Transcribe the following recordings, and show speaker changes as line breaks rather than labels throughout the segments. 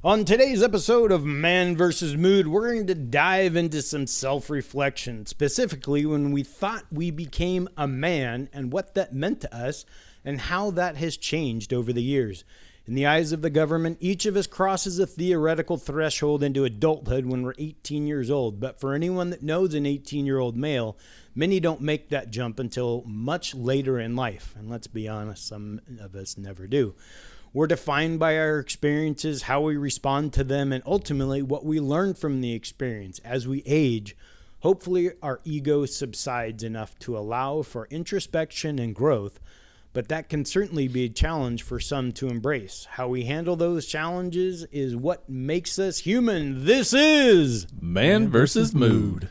On today's episode of Man vs. Mood, we're going to dive into some self-reflection, specifically when we thought we became a man and what that meant to us and how that has changed over the years. In the eyes of the government, each of us crosses a theoretical threshold into adulthood when we're 18 years old. But for anyone that knows an 18-year-old male, many don't make that jump until much later in life. And let's be honest, some of us never do. We're defined by our experiences, how we respond to them, and ultimately what we learn from the experience. As we age, hopefully our ego subsides enough to allow for introspection and growth, but that can certainly be a challenge for some to embrace. How we handle those challenges is what makes us human. This is
Man vs. Mood.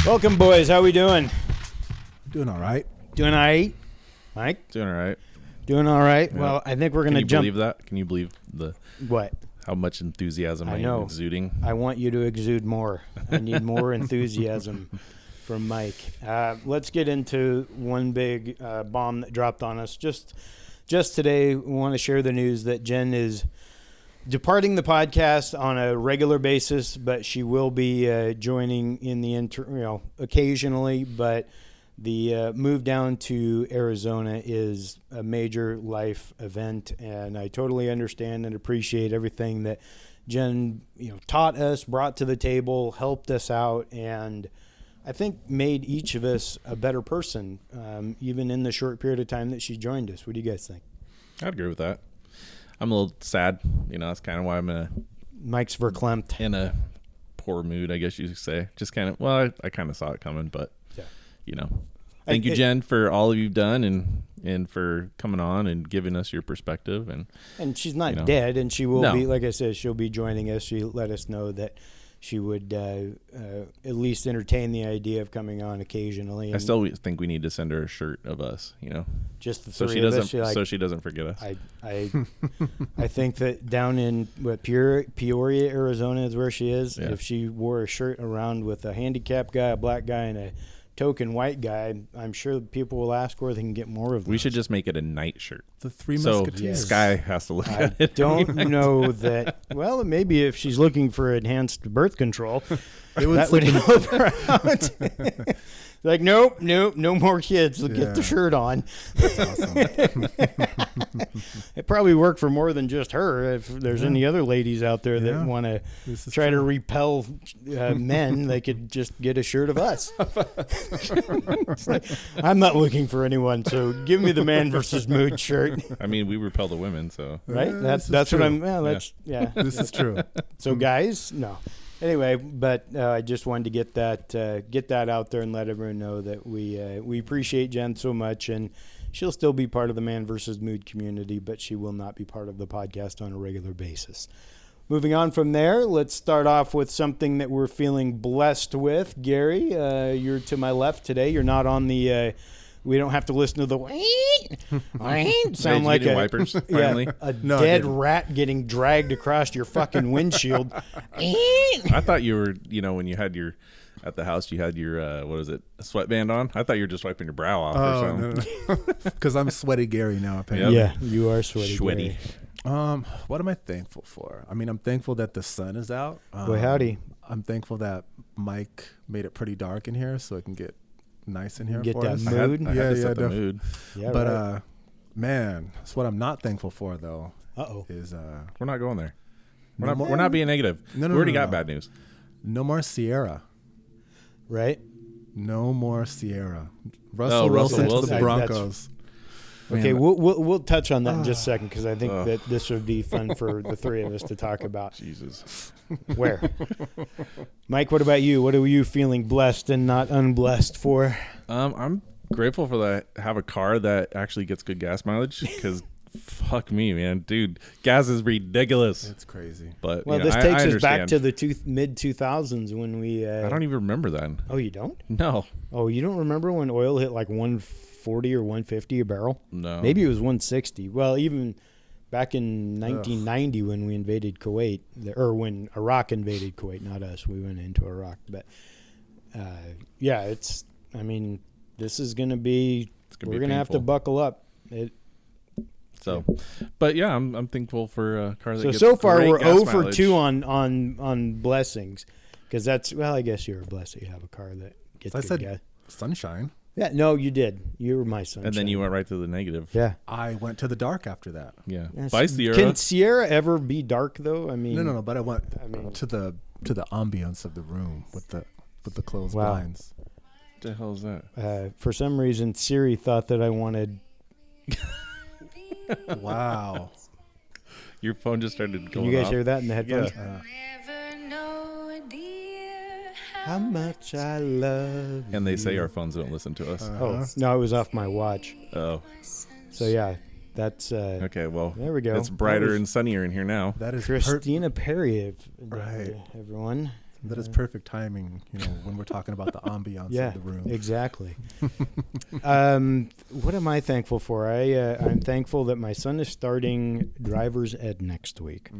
Welcome, boys. How we doing?
Doing all right.
Doing all right? Mike?
Doing all right.
Doing all right?
Yeah.
Well, I think we're going to jump.
Can you believe that? Can you believe
What?
how much enthusiasm
I know.
I'm exuding?
I want you to exude more. I need more enthusiasm from Mike. Let's get into one big bomb that dropped on us. Just today, we want to share the news that Jen is departing the podcast on a regular basis, but she will be joining in the occasionally. But the move down to Arizona is a major life event, and I totally understand and appreciate everything that Jen, taught us, brought to the table, helped us out, and I think made each of us a better person, even in the short period of time that she joined us. What do you guys think?
I'd agree with that. I'm a little sad. That's kind of why I'm
Mike's verklempt.
in a poor mood, I guess you could say. Just kind of, well, I kind of saw it coming, but, Thank you, Jen, for all you've done and for coming on and giving us your perspective.
And she's not dead, and she will be,
No.
like I said, she'll be joining us. She let us know that she would at least entertain the idea of coming on occasionally.
I still think we need to send her a shirt of us,
just the
so
three
she
of
doesn't
us.
so she doesn't forget us.
I think that down in Peoria, Arizona is where she is.
Yeah.
If she wore a shirt around with a handicapped guy, a black guy, and a token white guy, I'm sure people will ask where they can get more of those.
We should just make it a night shirt.
The Three
So
Musketeers.
Sky has to look
I
at it.
don't know that. Well, maybe if she's looking for enhanced birth control,
It would
that would
slip in-
help her out. Like, nope, no more kids. Get the
Yeah.
shirt on.
That's awesome.
It probably worked for more than just her. If there's any other ladies out there that
Yeah.
want to
This is
try to
true.
repel men, they could just get a shirt of us. It's like, I'm not looking for anyone, so give me the Man vs. Mood shirt.
I mean, we repel the women, so
Right?
this
That's
is
what
true.
I'm. Well, that's yeah.
This is true.
So guys, no. Anyway, but I just wanted to get that out there and let everyone know that we appreciate Jen so much, and she'll still be part of the Man vs. Mood community, but she will not be part of the podcast on a regular basis. Moving on from there, let's start off with something that we're feeling blessed with. Gary, you're to my left today. You're not on the. We don't have to listen to the sound like
Getting
a
wipers finally.
a
No, I
dead
didn't.
rat getting dragged across your fucking windshield.
I thought you were, when you had at the house, you had your, a sweatband on. I thought you were just wiping your brow off or
Oh,
something.
no. Because I'm sweaty Gary now, apparently.
Yeah, you are sweaty.
Sweaty.
Gary.
What am I thankful for? I mean, I'm thankful that the sun is out.
Boy, howdy.
I'm thankful that Mike made it pretty dark in here so it can get nice in here
Get
for
that
us.
mood.
I had
Yeah,
to
yeah,
set the
def-
mood.
Yeah,
But,
right.
man, that's what I'm not thankful for, though,
Uh-oh.
is
We're not going there. We're
No
not.
more?
We're not being negative.
No,
we
no,
already
no,
got
no.
bad news.
no more Sierra.
Right?
No more Sierra.
Russell
Wilson to
Wilson.
the Broncos.
Okay,
Man,
we'll touch on that in just a second because I think that this would be fun for the three of us to talk about.
Jesus.
Where? Mike, what about you? What are you feeling blessed and not unblessed for?
I'm grateful for that. Have a car that actually gets good gas mileage because fuck me, man, dude, gas is ridiculous.
It's crazy.
But
Well, this takes us back to the mid 2000s when we.
I don't even remember then.
Oh, you don't?
No.
Oh, you don't remember when oil hit like 140 or 150 a barrel?
No.
Maybe it was 160. Well, even back in 1990 when we invaded Kuwait, or when Iraq invaded Kuwait, not us. We went into Iraq, but yeah, it's. I mean, this is going to be. We're going to have to
painful.
buckle up.
So, but yeah, I'm thankful for a car that gets
So far
great
we're
gas
0 for
mileage.
2 on blessings, because that's I guess you're a blessing. You have a car that gets
I
good
said
gas.
sunshine.
Yeah, no, you did. You were my son.
And then you went right to the negative.
Yeah.
I went to the dark after that.
Yeah.
Yes.
Bye, Sierra.
Can Sierra ever be dark though? I mean,
No. But I went to the ambience of the room with the closed
Wow.
blinds.
What the hell is that?
For some reason, Siri thought that I wanted.
Wow.
Your phone just started
Can
going
you guys
off.
hear that in the headphones? How much I love.
And they
you.
say our phones don't listen to us.
Oh no, it was off my watch.
Oh.
So yeah, that's.
Okay, well,
There we go.
it's brighter
That was
and sunnier in here now.
That is
Christina Perry,
Right.
everyone.
that is perfect timing, when we're talking about the ambiance
Yeah,
of the room.
exactly. What am I thankful for? I'm thankful that my son is starting driver's ed next week,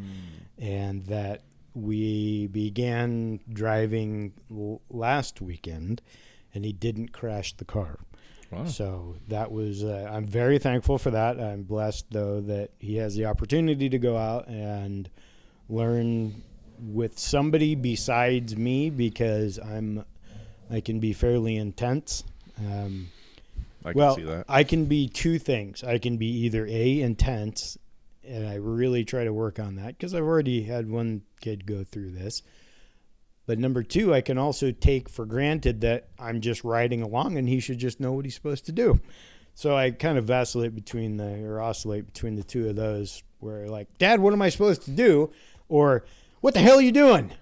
and that we began driving last weekend, and he didn't crash the car.
Wow.
So that was, I'm very thankful for that. I'm blessed, though, that he has the opportunity to go out and learn with somebody besides me, because I can be fairly intense.
I can see that.
I can be two things. I can be either intense, and I really try to work on that because I've already had one kid go through this. But number two, I can also take for granted that I'm just riding along and he should just know what he's supposed to do. So I kind of oscillate between the two of those, where like, Dad, what am I supposed to do? Or, what the hell are you doing?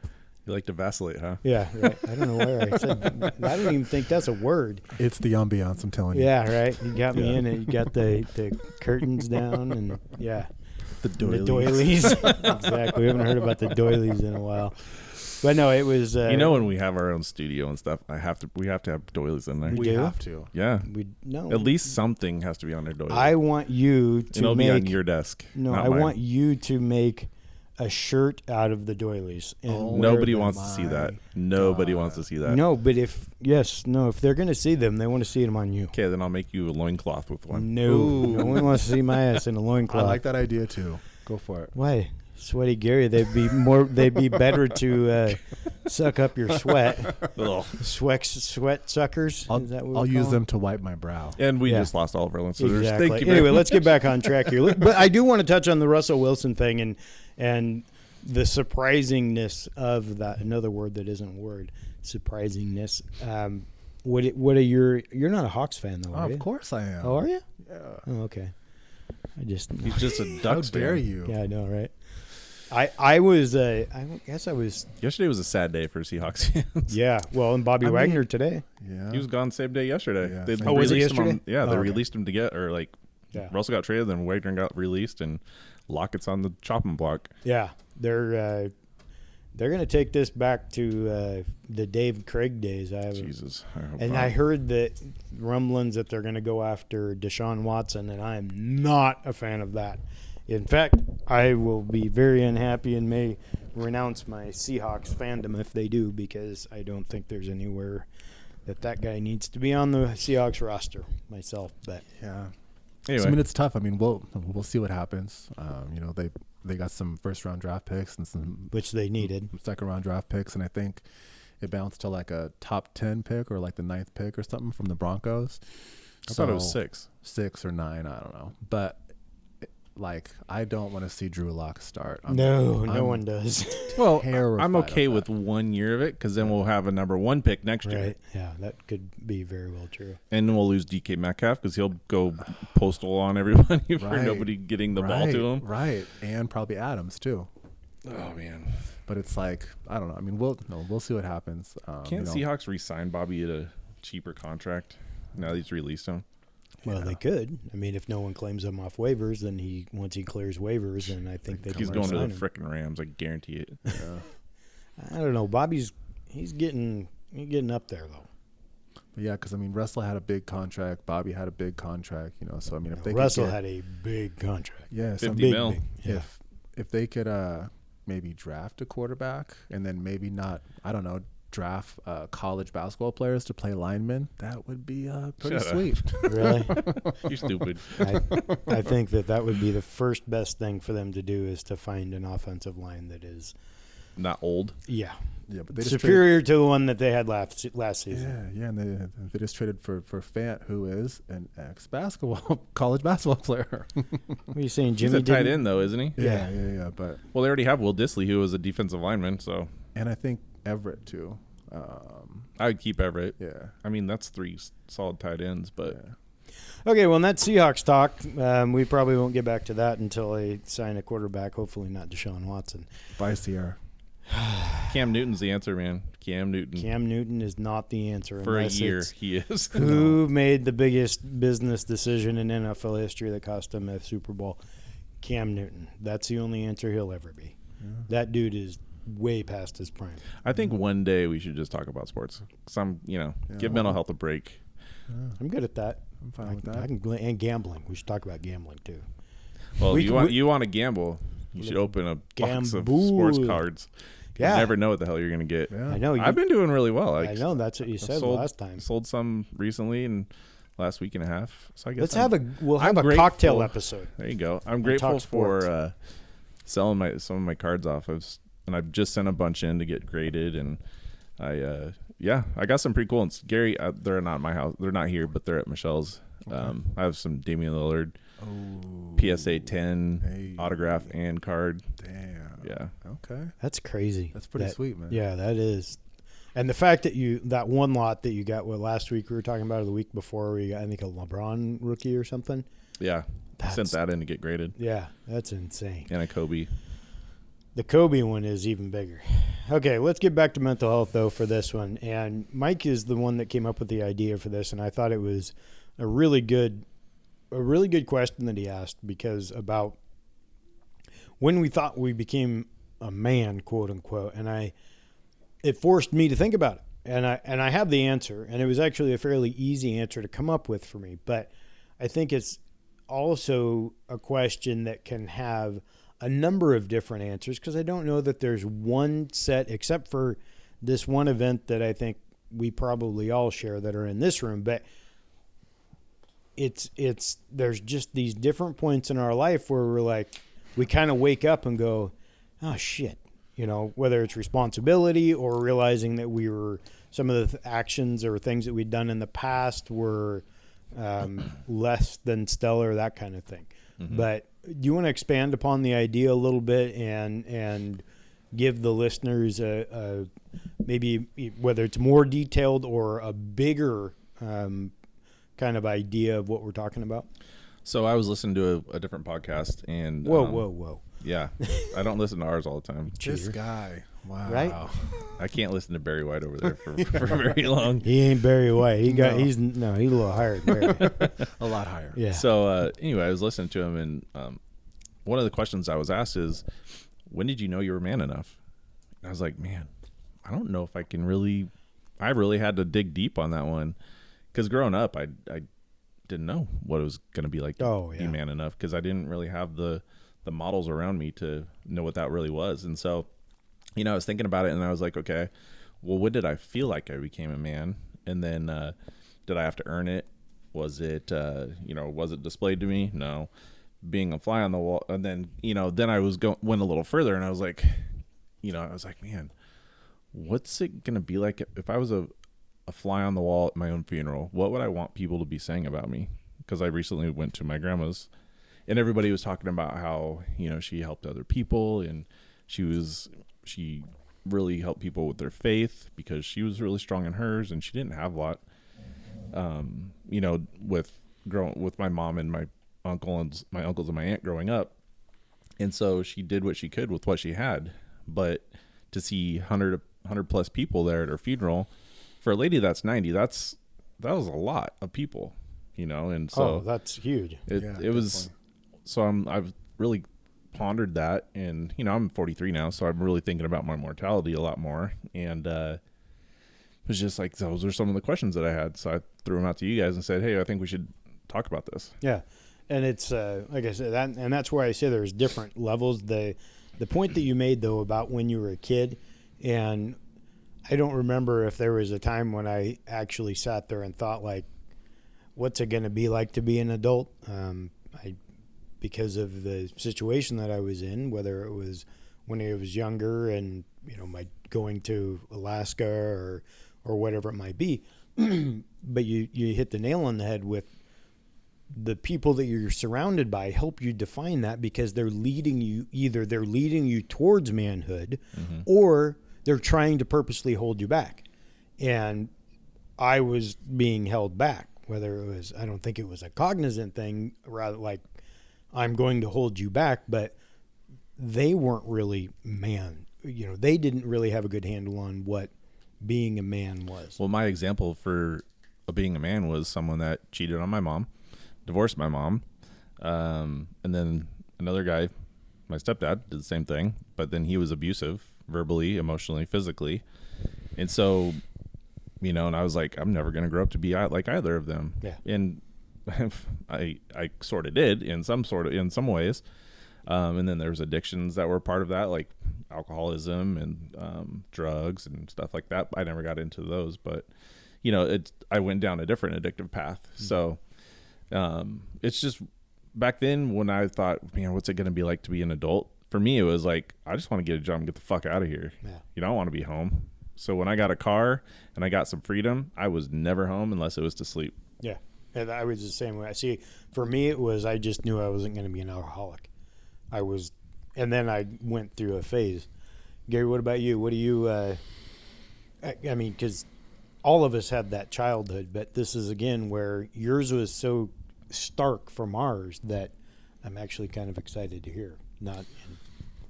You like to vacillate, huh?
Yeah, right. I don't know where I said. I don't even think that's a word.
It's the ambiance, I'm telling you.
Yeah, right. You got me in it. You got the curtains down, and yeah,
The doilies.
the doilies. Exactly. We haven't heard about the doilies in a while. But no, it was.
When we have our own studio and stuff, we have to have doilies in there.
We
We
do?
have to.
Yeah.
No.
At least something has to be on their doily.
I want you
and it'll
to
be on
make.
your desk.
No,
not
I
mine.
want you to make a shirt out of the doilies. And wear
Nobody
them.
wants to see that. Nobody wants to see that.
No, but if they're going to see them, they want to see them on you.
Okay, then I'll make you a loincloth with one.
No, no one wants to see my ass in a
I
loincloth.
like that idea too. Go for it.
Why? Sweaty Gary, they'd be better to suck up your sweat. Sweat suckers.
I'll
Is that what
I'll
we
use
call
them to wipe my brow.
And we
Yeah.
just lost all of our listeners.
Exactly.
Thank you.
Anyway,
very
let's
much.
get back on track here. But I do want to touch on the Russell Wilson thing and the surprisingness of that. Another word that isn't a word. Surprisingness. What are you're not a Hawks fan though, are you?
Of course I am.
Oh, are you?
Yeah.
Oh, okay.
He's just a
How
Ducks
dare
fan.
you?
Yeah, I know, right? I was. I guess I was.
Yesterday was a sad day for Seahawks fans.
Yeah. Well, and Bobby
I mean-
Wagner today.
Yeah.
He was gone same day yesterday.
Yeah,
They
same
Oh, was he
released him
yesterday?
they
Oh, okay.
released him to get,
Yeah.
Russell got traded, then Wagner got released, and Lockett's on the chopping block.
Yeah, they're going to take this back to the Dave Craig days.
Jesus.
I heard that rumblings that they're going to go after Deshaun Watson, and I am not a fan of that. In fact, I will be very unhappy and may renounce my Seahawks fandom if they do, because I don't think there's anywhere that guy needs to be on the Seahawks roster myself. But
Yeah.
Anyway,
So, I mean, it's tough. I mean, we'll see what happens. They got some first round draft picks and some
which they needed.
second round draft picks, and I think it bounced to like a top 10 pick or like the 9th pick or something from the Broncos.
I thought it was 6.
6 or 9, I don't know. But I don't want to see Drew Lock start.
No
I'm
one does.
Well,
terrified
I'm okay
of
with 1 year of it because then we'll have a number 1 pick next year.
Right? Yeah, that could be very well true.
And then we'll lose DK Metcalf because he'll go postal on everybody for
Right.
nobody getting the ball to him.
Right, and probably Adams too.
Oh, man.
But it's like, I don't know. I mean, we'll see what happens.
Can't Seahawks re-sign Bobby at a cheaper contract now that he's released him?
Well,
Yeah.
they could. I mean, if no one claims him off waivers, then once he clears waivers, then I think they
He's
can
going to the
sign him.
frickin' Rams. I guarantee it.
Yeah.
I don't know. Bobby's getting up there though.
But yeah, because I mean, Russell had a big contract. Bobby had a big contract. So I mean, if they
Russell
could get,
had a big contract.
yeah, so
50 mil.
Yeah.
if they could maybe draft a quarterback and then maybe not, I don't know, draft college basketball players to play linemen, that would be pretty sweet.
Really?
You're stupid.
I think that would be the first best thing for them to do is to find an offensive line that is
not old.
Yeah,
but they
superior to the one that they had last season.
Yeah, and they just traded for Fant, who is an college basketball player.
What are you saying, Jimmy?
He's a tight end though, isn't he?
Yeah. But
well, they already have Will Dissly, who was a defensive lineman. So,
and I think Everett too.
I would keep Everett.
Yeah,
I mean that's 3 solid tight ends, but.
Yeah.
Okay, well, that's Seahawks talk. We probably won't get back to that until they sign a quarterback. Hopefully, not Deshaun Watson.
Bye, Sierra.
Cam Newton's the answer, man. Cam Newton
is not the answer.
For a year, he is.
Who made the biggest business decision in NFL history that cost them a Super Bowl? Cam Newton. That's the only answer he'll ever be. Yeah. That dude is way past his prime.
I think one day we should just talk about sports. Give mental health a break.
Yeah.
I'm good at that.
I'm fine with that.
And gambling. We should talk about gambling too.
Well, you want to gamble, you should open a box of sports cards. Yeah. You never know what the hell you're going to get.
Yeah. I know.
I've been doing really well.
I know. That's what you said last time.
Sold some recently in last week and a half. So I guess
we'll have a cocktail episode.
There you go. I'm grateful for selling some of my cards off. I've just sent a bunch in to get graded, and I got some pretty cool ones. Gary, they're not at my house. They're not here, but they're at Michelle's. Okay. I have some Damian Lillard, PSA 10 autograph and card.
Damn.
Yeah.
Okay.
That's crazy.
That's pretty sweet, man.
Yeah, that is. And the fact that that one lot that you got last week we were talking about, or the week before, we got, I think, a LeBron rookie or something.
Yeah. Sent that in to get graded.
Yeah, that's insane.
And a Kobe.
The Kobe one is even bigger. Okay, let's get back to mental health, though, for this one. And Mike is the one that came up with the idea for this, and I thought it was a really good question that he asked, because about when we thought we became a man, quote unquote, and it forced me to think about it. And I have the answer, and it was actually a fairly easy answer to come up with for me. But I think it's also a question that can have a number of different answers, because I don't know that there's one set, except for this one event that I think we probably all share that are in this room. But there's just these different points in our life where we're like, we kind of wake up and go, oh shit, whether it's responsibility or realizing that some of the actions or things that we'd done in the past were less than stellar, that kind of thing. Mm-hmm. But do you want to expand upon the idea a little bit and give the listeners a maybe whether it's more detailed or a bigger kind of idea of what we're talking about?
So I was listening to a different podcast, and
whoa.
Yeah, I don't listen to ours all the time.
This guy, wow,
right?
I can't listen to Barry White over there for very long.
He ain't Barry White. He's a little higher than Barry.
A lot higher.
Yeah.
So anyway, I was listening to him, and one of the questions I was asked is, when did you know you were man enough? And I was like, man, I don't know if I can really. I really had to dig deep on that one, because growing up, I didn't know what it was going to be like to be man enough, because I didn't really have the models around me to know what that really was. And so, I was thinking about it, and I was like, okay, well, when did I feel like I became a man? And then did I have to earn it? Was it, was it displayed to me? No. Being a fly on the wall. And then, then I went a little further, and I was like, man, what's it going to be like if I was a fly on the wall at my own funeral? What would I want people to be saying about me? Because I recently went to my grandma's, and everybody was talking about how, she helped other people, and she really helped people with their faith, because she was really strong in hers, and she didn't have a lot, with my mom and my uncles and my aunt growing up. And so she did what she could with what she had. But to see 100 plus people there at her funeral, for a lady that's 90, that was a lot of people, and so
that's huge.
It was. So I've really pondered that, and I'm 43 now, so I'm really thinking about my mortality a lot more. And it was just like, those are some of the questions that I had. So I threw them out to you guys and said, hey, I think we should talk about this.
Yeah, and it's like I said, and that's why I say there's different levels. The point that you made though about when you were a kid, and I don't remember if there was a time when I actually sat there and thought, like, what's it going to be like to be an adult? Because of the situation that I was in, whether it was when I was younger and, my going to Alaska or whatever it might be. But you hit the nail on the head with the people that you're surrounded by help you define that, because they're leading you towards manhood, or they're trying to purposely hold you back. And I was being held back, whether it was, I don't think it was a cognizant thing, rather like, I'm going to hold you back, but they weren't really man. They didn't really have a good handle on what being a man was.
Well, my example for being a man was someone that cheated on my mom, divorced my mom, and then another guy, my stepdad, did the same thing, but then he was abusive, verbally, emotionally, physically. And so, and I was like, I'm never going to grow up to be like either of them.
Yeah.
And I sort of did in some ways. And then there was addictions that were part of that, like alcoholism and drugs and stuff like that. I never got into those, but I went down a different addictive path. So it's just back then when I thought, man, what's it going to be like to be an adult? For me, it was like, I just want to get a job and get the fuck out of here.
Yeah.
I want to be home. So when I got a car and I got some freedom, I was never home unless it was to sleep.
Yeah. And I was the same way. See, for me, it was, I just knew I wasn't going to be an alcoholic. And then I went through a phase. Gary, what about you? What do you, I mean, because all of us had that childhood, but this is, again, where yours was so stark from ours that I'm actually kind of excited to hear.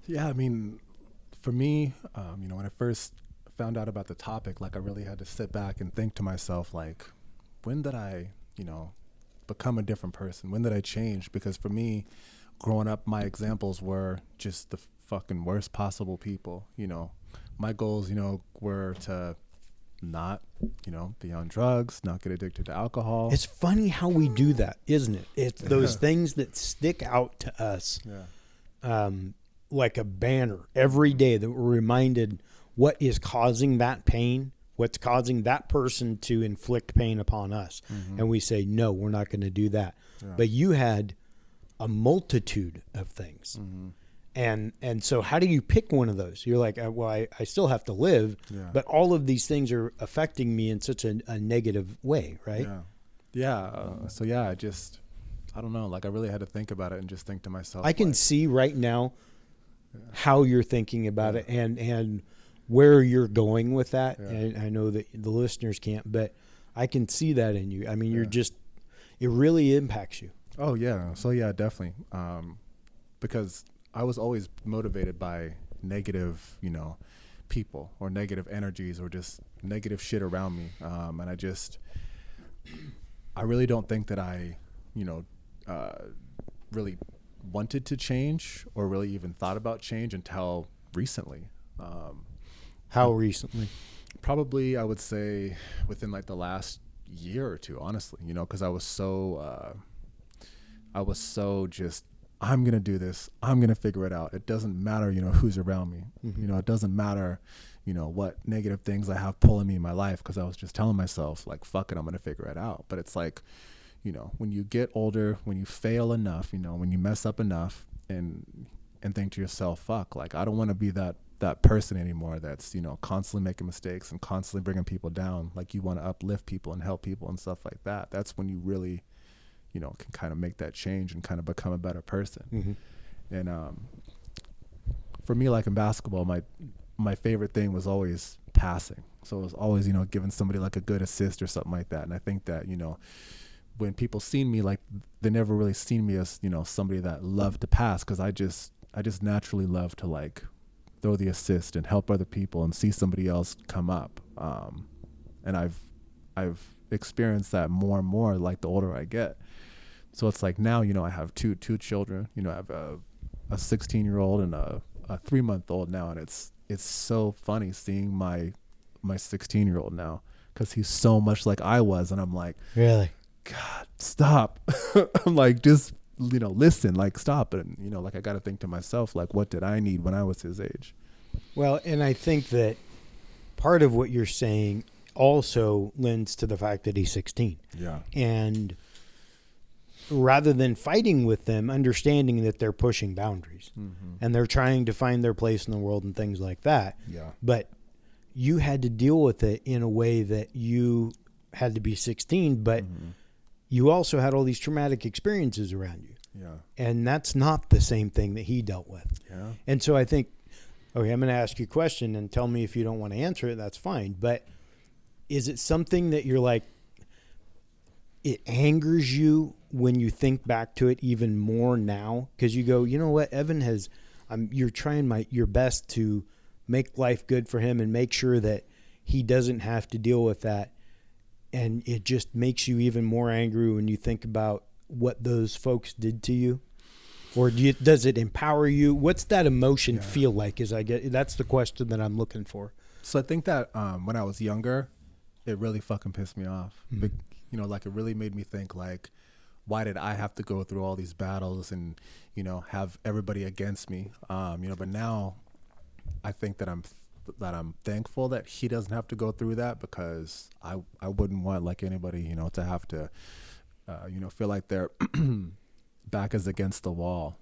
Yeah, I mean, for me, when I first found out about the topic, like, I really had to sit back and think to myself, like, when did I, become a different person? When did I change? Because for me, growing up, my examples were just the fucking worst possible people. My goals, were to not, be on drugs, not get addicted to alcohol.
It's funny how we do that, isn't it? It's those things that stick out to us, like a banner every day, that we're reminded what is causing that pain, what's causing that person to inflict pain upon us. And we say, no, we're not going to do that. Yeah. But you had a multitude of things. And so how do you pick one of those? You're like, well, I still have to live, but all of these things are affecting me in such a negative way, right?
So I don't know. Like, I really had to think about it and just think to myself.
I can see right now how you're thinking about it and where you're going with that. And I know that the listeners can't, but I can see that in you. I mean, you're just, it really impacts you.
Oh yeah. So yeah, definitely. Because I was always motivated by negative, people or negative energies or just negative shit around me. And I really don't think that I, really wanted to change or really even thought about change until recently.
How recently?
Probably, I would say within like the last year or two, honestly, because I was so just, I'm going to do this. I'm going to figure it out. It doesn't matter, who's around me. It doesn't matter, what negative things I have pulling me in my life, because I was just telling myself, like, fuck it, I'm going to figure it out. But it's like, when you get older, when you fail enough, when you mess up enough and think to yourself, fuck, like, I don't want to be that person anymore that's, constantly making mistakes and constantly bringing people down. Like, you want to uplift people and help people and stuff like that. That's when you really, can kind of make that change and kind of become a better person. And for me, like in basketball, my favorite thing was always passing. So it was always, giving somebody like a good assist or something like that. And I think that, when people seen me, like, they never really seen me as, somebody that loved to pass, because I just naturally love to, like, throw the assist and help other people and see somebody else come up. And I've experienced that more and more, like, the older I get. So it's like now, I have two children. I have a 16-year-old and a 3-month-old now, and it's so funny seeing my 16-year-old now, because he's so much like I was, and I'm like,
really,
God, stop. I'm like, just listen, like, stop. And like, I got to think to myself, like, what did I need when I was his age?
Well, and I think that part of what you're saying also lends to the fact that he's 16.
Yeah.
And rather than fighting with them, understanding that they're pushing boundaries and they're trying to find their place in the world and things like that.
Yeah.
But you had to deal with it in a way that you had to be 16, but you also had all these traumatic experiences around you.
Yeah.
And that's not the same thing that he dealt with.
Yeah.
And so I think, okay, I'm going to ask you a question and tell me if you don't want to answer it, that's fine. But is it something that you're like, it angers you when you think back to it even more now? Because you go, you know what, Evan has, you're trying your best to make life good for him and make sure that he doesn't have to deal with that. And it just makes you even more angry when you think about what those folks did to you. Or does it empower you? What's that emotion feel like? That's the question that I'm looking for.
So I think that when I was younger, it really fucking pissed me off. But, you know, like it really made me think like, why did I have to go through all these battles and, you know, have everybody against me? You know, but now I think that I'm thankful that he doesn't have to go through that, because I wouldn't want like anybody, you know, to have to, you know, feel like their back is against the wall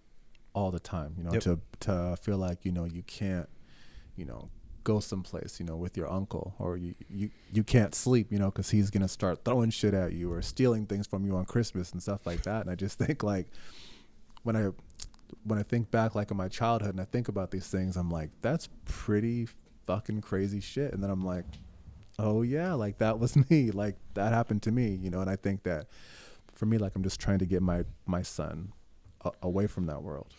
all the time, you know, to feel like, you know, you can't, you know, go someplace, you know, with your uncle, or you can't sleep, you know, because he's going to start throwing shit at you or stealing things from you on Christmas and stuff like that. And I just think like when I think back like in my childhood and I think about these things, I'm like, that's pretty fucking crazy shit. And then I'm like, oh yeah, like that was me, like that happened to me, you know. And I think that for me, like I'm just trying to get my son away from that world.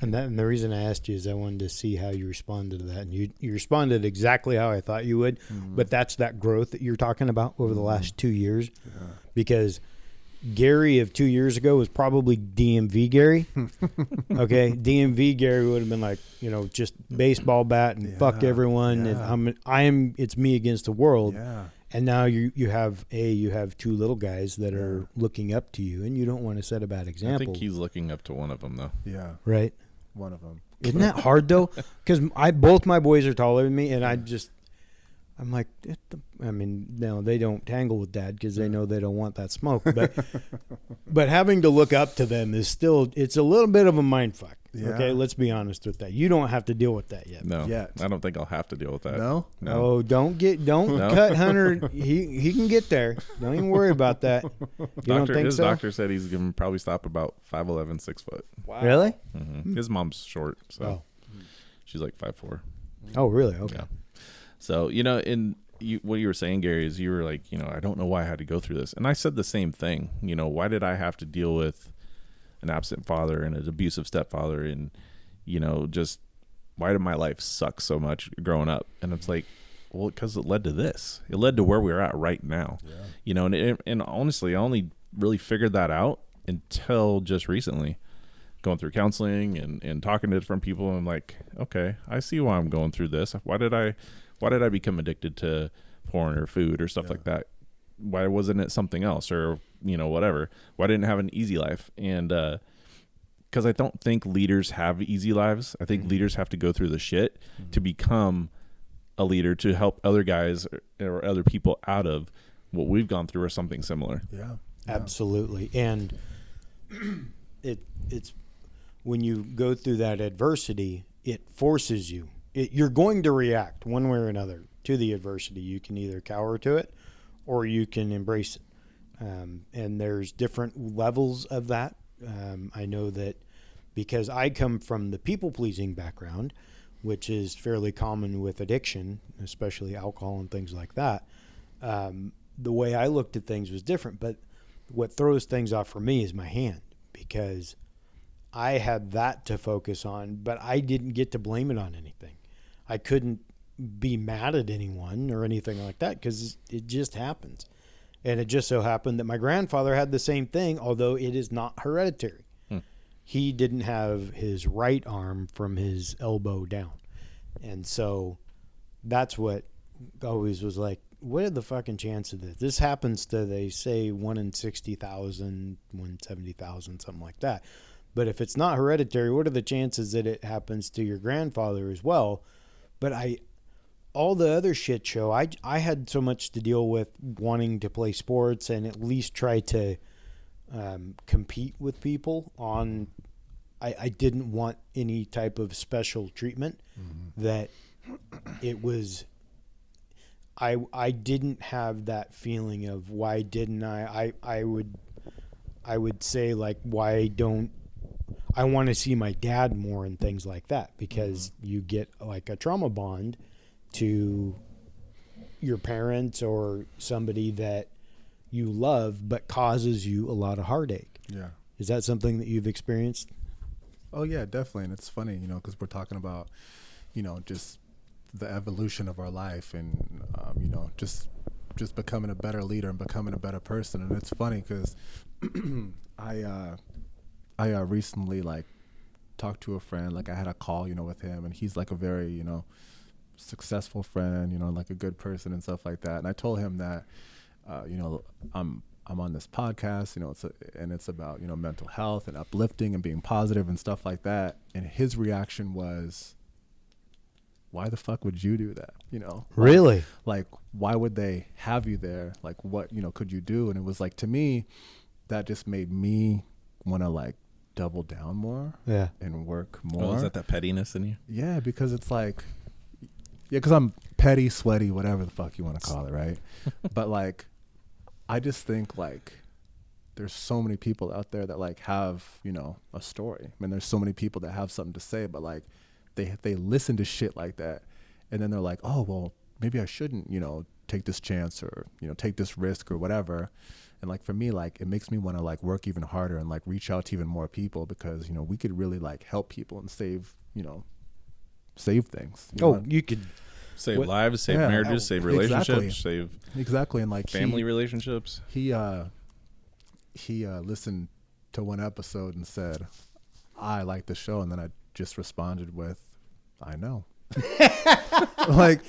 And the reason I asked you is I wanted to see how you responded to that. And you responded exactly how I thought you would. But that's that growth that you're talking about over the last 2 years. Yeah. Because Gary of 2 years ago was probably DMV Gary. Okay, DMV Gary would have been like, you know, just baseball bat and fuck everyone.
Yeah.
And it's me against the world.
Yeah.
And now you have two little guys that are looking up to you, and you don't want to set a bad example.
I think he's looking up to one of them, though.
Yeah.
Right.
One of them.
Isn't that hard though? Because both my boys are taller than me, and I'm like, I mean, no, they don't tangle with dad because they know they don't want that smoke. But having to look up to them is still, it's a little bit of a mind fuck. Yeah. Okay, let's be honest with that. You don't have to deal with that yet.
No, I don't think I'll have to deal with that.
No.
Oh, don't cut Hunter. He can get there. Don't even worry about that.
His doctor said he's going to probably stop about 5'11", 6 foot.
Wow. Really?
Mm-hmm. His mom's short, so she's like 5'4".
Oh, really? Okay.
Yeah. So, you know, what you were saying, Gary, is you were like, you know, I don't know why I had to go through this. And I said the same thing. You know, why did I have to deal with an absent father and an abusive stepfather? And, you know, just why did my life suck so much growing up? And it's like, well, because it led to this. It led to where we're at right now. Yeah. You know, and honestly, I only really figured that out until just recently. Going through counseling and talking to different people. And I'm like, okay, I see why I'm going through this. Why did I become addicted to porn or food or stuff like that? Why wasn't it something else, or, you know, whatever? Why didn't I have an easy life? And because I don't think leaders have easy lives. I think leaders have to go through the shit to become a leader, to help other guys or other people out of what we've gone through or something similar.
Yeah.
Absolutely. And it's when you go through that adversity, it forces you. You're going to react one way or another to the adversity. You can either cower to it or you can embrace it. And there's different levels of that. I know that because I come from the people-pleasing background, which is fairly common with addiction, especially alcohol and things like that, the way I looked at things was different. But what throws things off for me is my hand, because I had that to focus on, but I didn't get to blame it on anything. I couldn't be mad at anyone or anything like that because it just happens. And it just so happened that my grandfather had the same thing, although it is not hereditary. He didn't have his right arm from his elbow down. And so that's what always was like, what are the fucking chances of this? This happens to, they say, 1 in 60,000, 1 in 70,000, something like that. But if it's not hereditary, what are the chances that it happens to your grandfather as well? But all the other shit show, I had so much to deal with wanting to play sports and at least try to compete with people on. I didn't want any type of special treatment. That it was. I didn't have that feeling of why didn't I would say, like, why don't I want to see my dad more and things like that, because you get like a trauma bond to your parents or somebody that you love but causes you a lot of heartache.
Yeah.
Is that something that you've experienced?
Oh yeah, definitely. And it's funny, because we're talking about, just the evolution of our life and, just becoming a better leader and becoming a better person. And it's funny because I recently like talked to a friend, like I had a call, with him, and he's like a very, successful friend, like a good person and stuff like that. And I told him that, I'm on this podcast, it's about, mental health and uplifting and being positive and stuff like that. And his reaction was, why the fuck would you do that?
Really?
Like, why would they have you there? Like, what, could you do? And it was like, to me, that just made me want to like double down more and work more.
Oh, is that pettiness in you?
Yeah, because it's like, because I'm petty, sweaty, whatever the fuck you want to call it, right? But like, I just think like there's so many people out there that like have, a story. I mean, there's so many people that have something to say, but like they listen to shit like that, and then they're like, oh, well, maybe I shouldn't, take this chance or, take this risk or whatever. And like for me, like it makes me want to like work even harder and like reach out to even more people, because, we could really like help people and save things.
You could
save lives, save marriages, save relationships, save
and like
family relationships.
He listened to one episode and said, I like the show, and then I just responded with, I know. like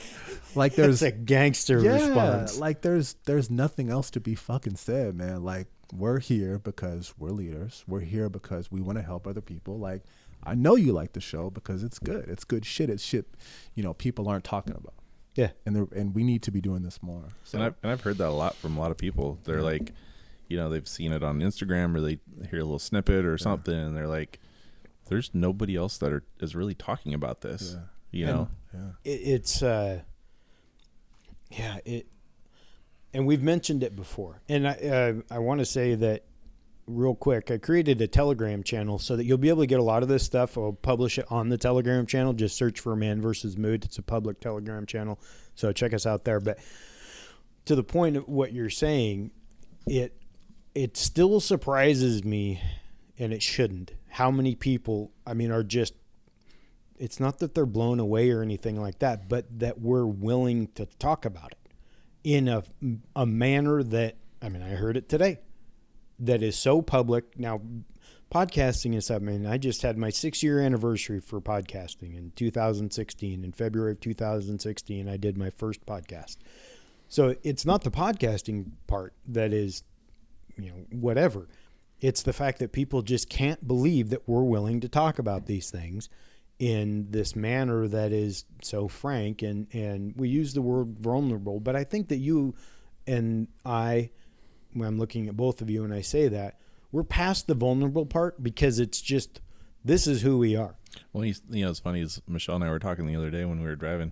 there's
That's a gangster response.
Like there's nothing else to be fucking said, man. Like, we're here because we're leaders. We're here because we want to help other people. Like, I know you like the show because it's good. It's good shit. It's shit, people aren't talking about.
Yeah.
And we need to be doing this more. So
And I've heard that a lot from a lot of people. They're like, they've seen it on Instagram, or they hear a little snippet or something, and they're like, there's nobody else that is really talking about this.
Yeah.
And we've mentioned it before. And I want to say that real quick, I created a Telegram channel so that you'll be able to get a lot of this stuff. I'll publish it on the Telegram channel. Just search for ManVsMood. It's a public Telegram channel, so check us out there. But to the point of what you're saying, it still surprises me, and it shouldn't, how many people, are just, it's not that they're blown away or anything like that, but that we're willing to talk about it in a manner that, I heard it today, that is so public. Now, podcasting is something, I just had my 6-year anniversary for podcasting in 2016. In February of 2016, I did my first podcast. So it's not the podcasting part that is, whatever. It's the fact that people just can't believe that we're willing to talk about these things in this manner that is so frank. And we use the word vulnerable, but I think that you and I, when I'm looking at both of you and I say that, we're past the vulnerable part, because it's just, this is who we are.
Well, it's funny, is Michelle and I were talking the other day when we were driving,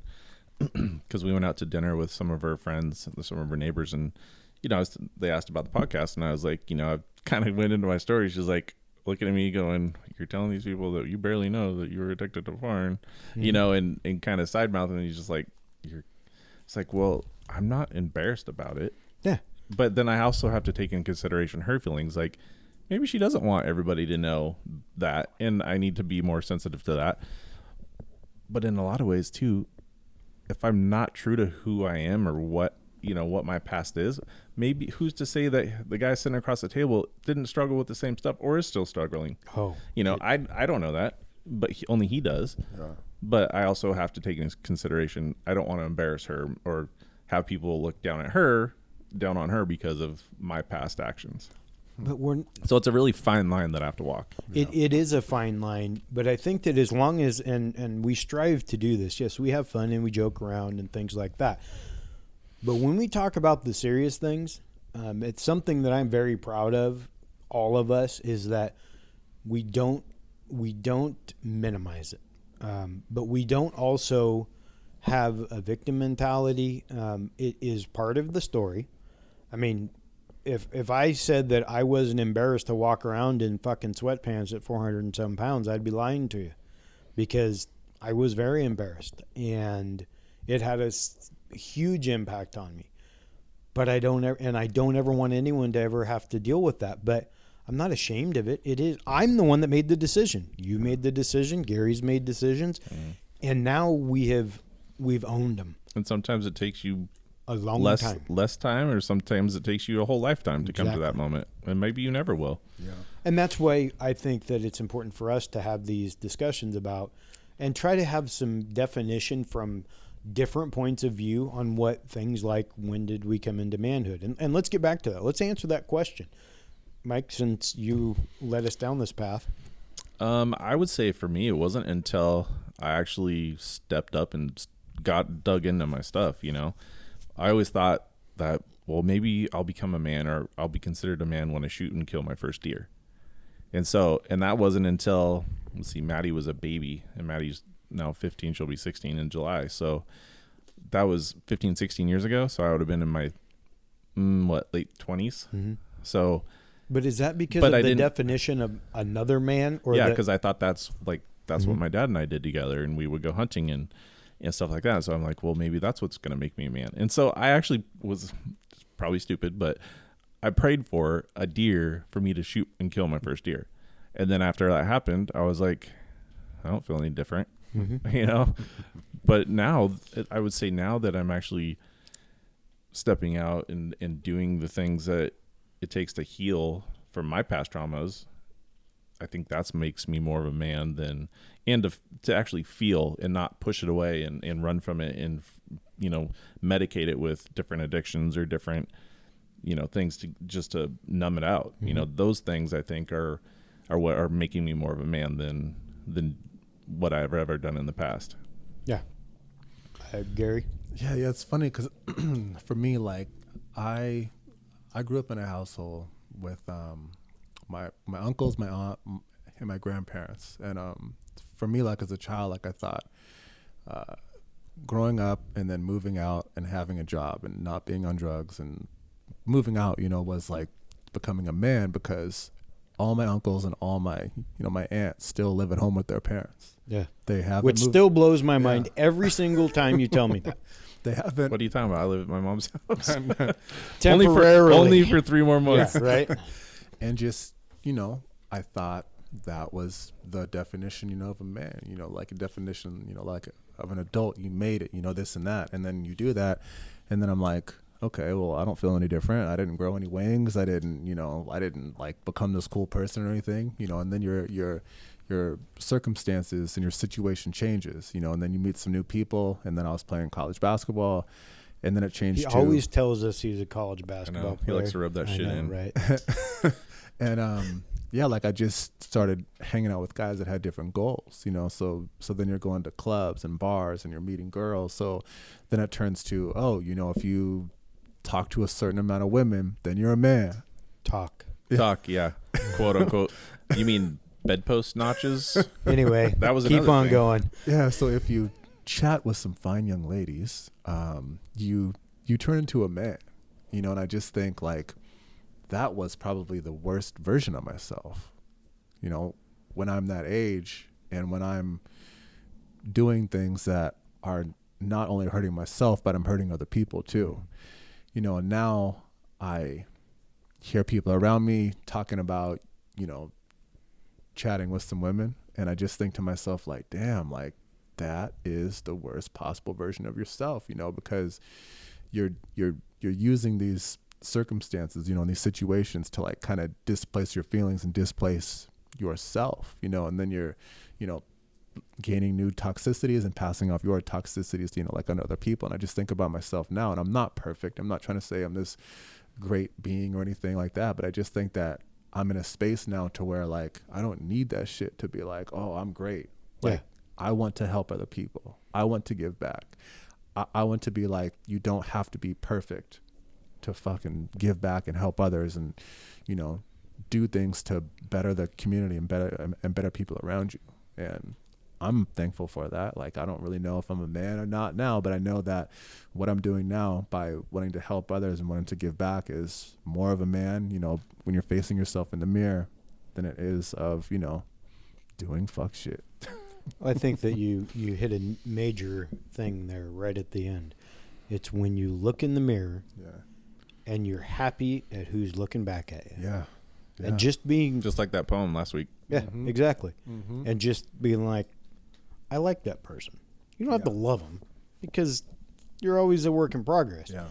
because we went out to dinner with some of our friends, some of our neighbors, and they asked about the podcast, and I was like, I kind of went into my story. She's like looking at me going, you're telling these people that you barely know that you were addicted to porn, and kind of side mouthing, and he's just like, it's like, well, I'm not embarrassed about it.
Yeah.
But then I also have to take in consideration her feelings. Like, maybe she doesn't want everybody to know that, and I need to be more sensitive to that. But in a lot of ways too, if I'm not true to who I am or what my past is, maybe who's to say that the guy sitting across the table didn't struggle with the same stuff or is still struggling? I don't know that, but only he does.
Yeah.
But I also have to take into consideration, I don't want to embarrass her or have people look down on her because of my past actions.
But we're
So it's a really fine line that I have to walk.
it is a fine line, but I think that as long as and we strive to do this, yes, we have fun and we joke around and things like that. But when we talk about the serious things, it's something that I'm very proud of. All of us is that we don't minimize it, but we don't also have a victim mentality. It is part of the story. I mean, if I said that I wasn't embarrassed to walk around in fucking sweatpants at 407 pounds, I'd be lying to you, because I was very embarrassed and it had a huge impact on me. But I don't ever want anyone to ever have to deal with that. But I'm not ashamed of it. I'm the one that made the decision. You made the decision. Gary's made decisions, and now we've owned them.
And sometimes it takes you
A long time.
less time, or sometimes it takes you a whole lifetime to come to that moment, and maybe you never will.
Yeah.
And that's why I think that it's important for us to have these discussions about and try to have some definition from different points of view on what things like when did we come into manhood. And let's get back to that. Let's answer that question. Mike, since you led us down this path.
I would say for me, it wasn't until I actually stepped up and got dug into my stuff, you know. I always thought that, well, maybe I'll become a man, or I'll be considered a man when I shoot and kill my first deer. And that wasn't until, let's see, Maddie was a baby, and Maddie's now 15. She'll be 16 in July. So that was 15, 16 years ago. So I would have been in my, late 20s.
Mm-hmm.
So.
But is that because of the definition of another man? Or
yeah, because I thought that's what my dad and I did together, and we would go hunting and stuff like that. So I'm like, well, maybe that's what's going to make me a man. And so I actually was probably stupid, but I prayed for a deer for me to shoot and kill my first deer. And then after that happened, I was like, I don't feel any different, you know? But now, I would say now that I'm actually stepping out and doing the things that it takes to heal from my past traumas, I think that makes me more of a man and to actually feel and not push it away and run from it and, you know, medicate it with different addictions or different, you know, things to numb it out. You know, those things I think are what are making me more of a man than what I've ever done in the past.
Yeah. Gary?
Yeah, it's funny because for me, like, I grew up in a household with my uncles, my aunt, and my grandparents. And for me, like, as a child, like, I thought growing up and then moving out and having a job and not being on drugs and moving out, you know, was like becoming a man, because all my uncles and all my, you know, my aunts still live at home with their parents.
Yeah.
They haven't
Which
moved.
still blows my mind every single time you tell me that.
They haven't.
What are you talking about? I live at my mom's house.
Temporarily.
Only for 3 more months.
Yeah, right?
And just, you know, I thought that was the definition, you know, of a man, you know, like a definition, you know, like of an adult. You made it, you know, this and that. And then you do that. And then I'm like, okay, well, I don't feel any different. I didn't grow any wings. I didn't like become this cool person or anything, you know. And then your circumstances and your situation changes, you know, and then you meet some new people. And then I was playing college basketball, and then it changed.
He always tells us he's a college basketball player.
He likes to rub that shit in.
Right.
And yeah, like I just started hanging out with guys that had different goals, you know. So then you're going to clubs and bars and you're meeting girls. So then it turns to, oh, you know, if you talk to a certain amount of women, then you're a man.
Talk,
yeah, quote unquote. You mean bedpost notches?
Anyway,
that was
keep on
thing.
going.
Yeah. So if you chat with some fine young ladies, you turn into a man, you know. And I just think like that was probably the worst version of myself, you know, when I'm that age and when I'm doing things that are not only hurting myself, but I'm hurting other people too, you know. And now I hear people around me talking about, you know, chatting with some women, and I just think to myself, like, damn, like that is the worst possible version of yourself, you know, because you're using these circumstances, you know, in these situations to like kind of displace your feelings and displace yourself, you know. And then you're, you know, gaining new toxicities and passing off your toxicities, you know, like on other people. And I just think about myself now, and I'm not perfect. I'm not trying to say I'm this great being or anything like that, but I just think that I'm in a space now to where like I don't need that shit to be like, oh, I'm great. Like I want to help other people. I want to give back. I want to be like, you don't have to be perfect to fucking give back and help others and, you know, do things to better the community and better people around you. And I'm thankful for that. Like, I don't really know if I'm a man or not now, but I know that what I'm doing now by wanting to help others and wanting to give back is more of a man, you know, when you're facing yourself in the mirror than it is of, you know, doing fuck shit.
I think that you hit a major thing there right at the end. It's when you look in the mirror and you're happy at who's looking back at you.
Yeah.
And just being...
Just like that poem last week.
Yeah, exactly. And just being like, I like that person. You don't have to love them because you're always a work in progress.
Yeah.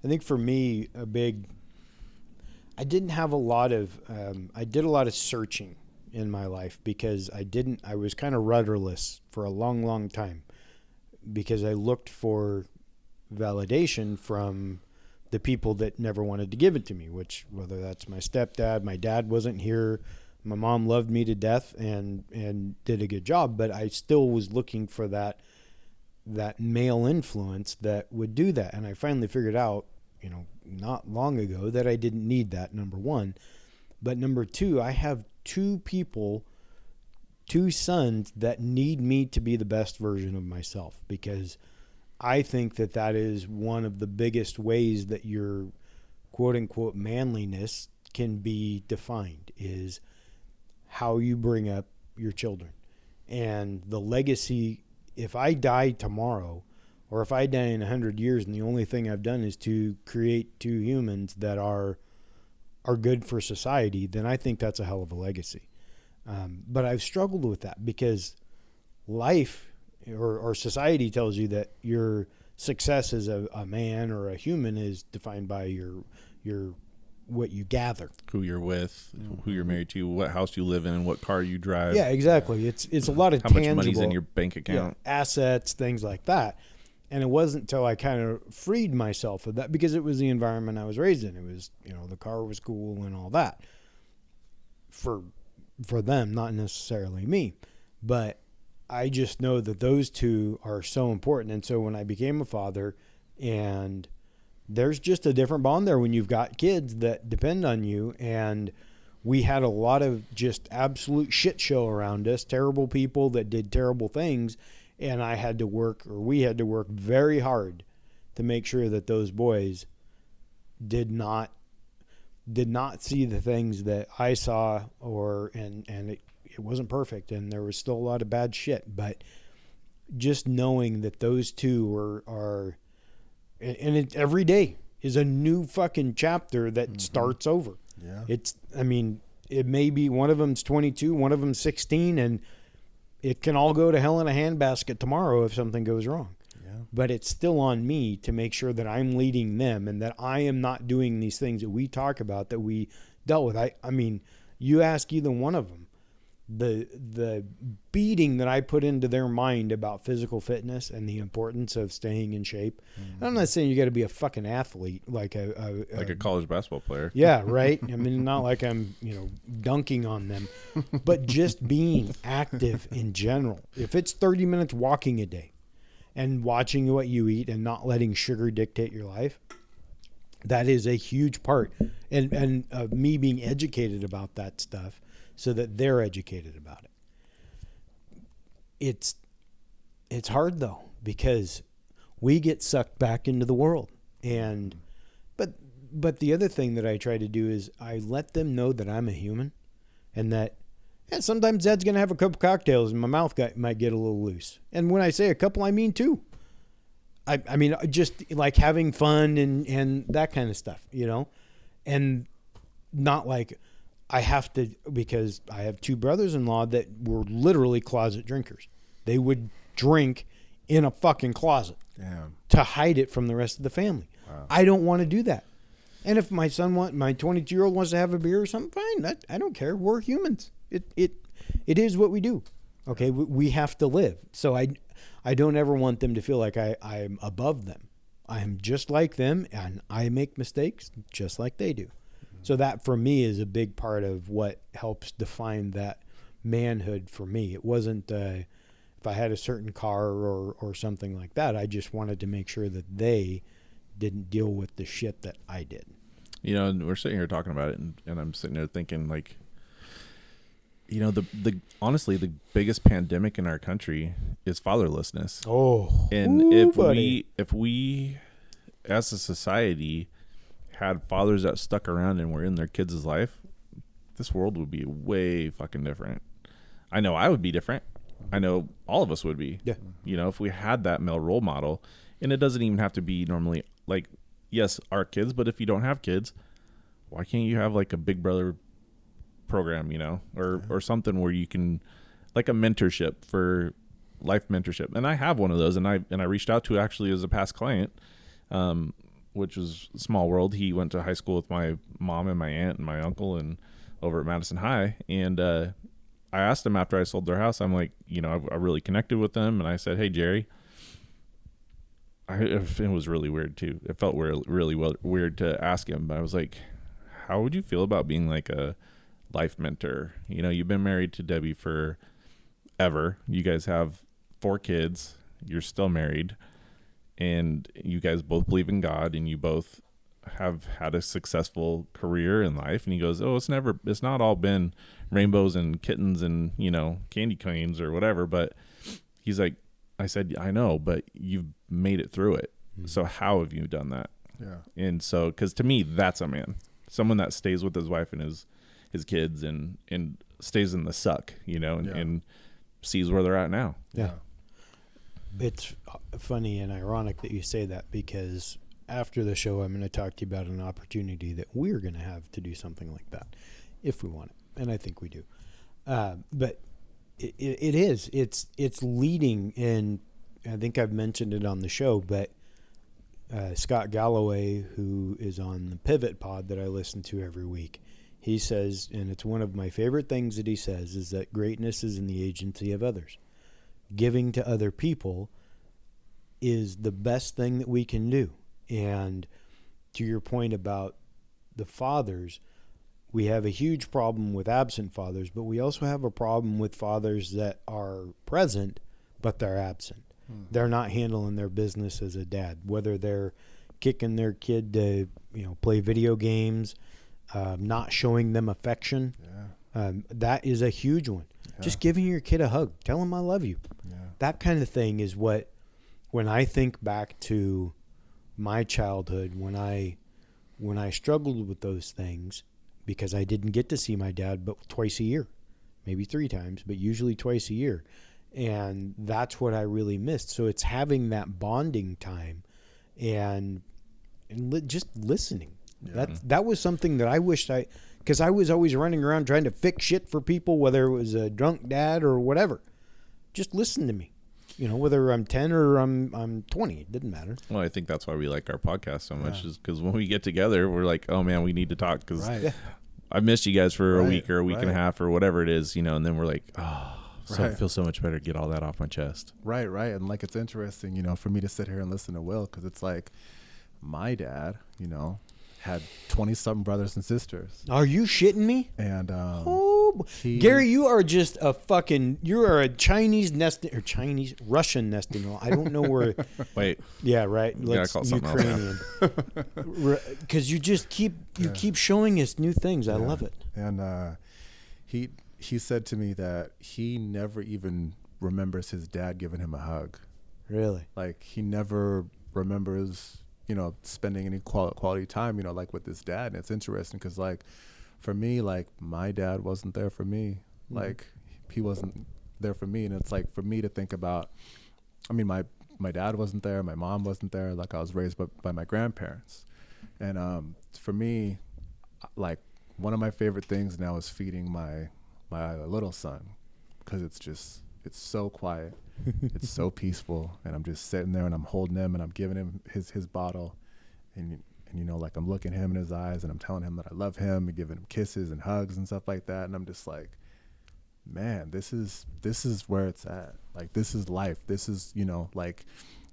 I think for me, I didn't have a lot of... I did a lot of searching in my life because I was kind of rudderless for a long, long time because I looked for validation from the people that never wanted to give it to me, which whether that's my stepdad, my dad wasn't here, my mom loved me to death and did a good job, but I still was looking for that male influence that would do that. And I finally figured out, you know, not long ago that I didn't need that, number one. But number two, I have two sons that need me to be the best version of myself because I think that is one of the biggest ways that your quote unquote manliness can be defined is how you bring up your children. And the legacy, if I die tomorrow or if I die in 100 years and the only thing I've done is to create two humans that are good for society, then I think that's a hell of a legacy. But I've struggled with that because life or society tells you that your success as a man or a human is defined by your what you gather,
who you're with, who you're married to, what house you live in, what car you drive.
Yeah, exactly. It's a lot of
how
tangible,
much money's in your bank account,
assets, things like that. And it wasn't until I kind of freed myself of that because it was the environment I was raised in. It was, you know, the car was cool and all that for them, not necessarily me. But I just know that those two are so important. And so when I became a father, and there's just a different bond there when you've got kids that depend on you. And we had a lot of just absolute shit show around us, terrible people that did terrible things. And we had to work very hard to make sure that those boys did not see the things that I saw and it wasn't perfect and there was still a lot of bad shit, but just knowing that those two are every day is a new fucking chapter that starts over. Yeah. It may be one of them's 22, one of them's 16, and it can all go to hell in a handbasket tomorrow if something goes wrong. Yeah. But it's still on me to make sure that I'm leading them and that I am not doing these things that we talk about that we dealt with. I mean, you ask either one of them, the beating that I put into their mind about physical fitness and the importance of staying in shape. Mm-hmm. I'm not saying you got to be a fucking athlete like a
college basketball player.
Yeah, right. I mean, not like I'm, dunking on them, but just being active in general. If it's 30 minutes walking a day and watching what you eat and not letting sugar dictate your life, that is a huge part. And me being educated about that stuff, so that they're educated about it. It's hard though, because we get sucked back into the world. But the other thing that I try to do is I let them know that I'm a human and that sometimes Dad's going to have a couple cocktails and my mouth might get a little loose. And when I say a couple, I mean two. I mean, just like having fun and that kind of stuff, and not like, I have to, because I have two brothers-in-law that were literally closet drinkers. They would drink in a fucking closet to hide it from the rest of the family. Wow. I don't want to do that. And if my 22-year-old wants to have a beer or something, fine. I don't care. We're humans. It is what we do. Okay, we have to live. So I don't ever want them to feel like I'm above them. I am just like them, and I make mistakes just like they do. So that for me is a big part of what helps define that manhood for me. It wasn't if I had a certain car or something like that. I just wanted to make sure that they didn't deal with the shit that I did.
You know, and we're sitting here talking about it, and I'm sitting there thinking, like, you know, the honestly, the biggest pandemic in our country is fatherlessness.
Oh,
And
ooh, buddy.
if we as a society had fathers that stuck around and were in their kids' life, this world would be way fucking different. I know I would be different. I know all of us would be.
Yeah.
You know, if we had that male role model, and it doesn't even have to be normally like, yes, our kids, but if you don't have kids, why can't you have like a Big Brother program, you know, or something where you can, like a mentorship for life mentorship. And I have one of those, and I reached out to actually as a past client, which was Small World. He went to high school with my mom and my aunt and my uncle and over at Madison High. And I asked him after I sold their house, I'm like, you know, I really connected with them. And I said, hey, Jerry, it was really weird too. It felt really weird to ask him, but I was like, how would you feel about being like a life mentor? You know, you've been married to Debbie for ever. You guys have 4 kids. You're still married, and you guys both believe in God, and you both have had a successful career in life. And he goes, oh, it's not all been rainbows and kittens and, you know, candy canes or whatever. But he's like, I said, I know, but you've made it through it. Mm-hmm. So how have you done that?
Yeah.
And so, cause to me, that's a man, someone that stays with his wife and his kids and stays in the suck, you know, and sees where they're at now.
Yeah. It's funny and ironic that you say that, because after the show, I'm going to talk to you about an opportunity that we're going to have to do something like that if we want it. And I think we do. But it's leading in, I think I've mentioned it on the show, but Scott Galloway, who is on the Pivot Pod that I listen to every week, he says, and it's one of my favorite things that he says, is that greatness is in the agency of others. Giving to other people is the best thing that we can do. And to your point about the fathers, we have a huge problem with absent fathers, but we also have a problem with fathers that are present, but they're absent. They're not handling their business as a dad, whether they're kicking their kid to, you know, play video games, not showing them affection. That is a huge one. Just giving your kid a hug. Tell him I love you. That kind of thing is what, when I think back to my childhood, when I struggled with those things, because I didn't get to see my dad but twice a year, maybe 3 times, but usually twice a year. And that's what I really missed. So it's having that bonding time and just listening. That was something that I wished because I was always running around trying to fix shit for people, whether it was a drunk dad or whatever. Just listen to me. You know, whether I'm 10 or I'm 20, it didn't matter.
Well, I think that's why we like our podcast so much, is because when we get together, we're like, oh man, we need to talk, because I've missed you guys for a week or a week and a half or whatever it is, you know, and then we're like, oh, so it feels so much better to get all that off my chest.
Right. And like, it's interesting, you know, for me to sit here and listen to Will, because it's like my dad, you know, had 20-something brothers and sisters.
Are you shitting me?
And
Gary, you are just you are a Russian nesting. I don't know where.
Wait.
Yeah, right.
Let's call Ukrainian.
Because you just keep showing us new things. I love it.
And he said to me that he never even remembers his dad giving him a hug.
Really?
Like, he never remembers, you know, spending any quality time, you know, like with his dad. And it's interesting because, like, for me, like, my dad wasn't there for me. Like, he wasn't there for me. And it's like, for me to think about, I mean, my dad wasn't there, my mom wasn't there. Like, I was raised by my grandparents. And for me, like, one of my favorite things now is feeding my little son, because it's so quiet. It's so peaceful, and I'm just sitting there and I'm holding him and I'm giving him his bottle, and you know, like, I'm looking him in his eyes and I'm telling him that I love him and giving him kisses and hugs and stuff like that. And I'm just like, man, this is where it's at. Like, this is life. This is, you know, like,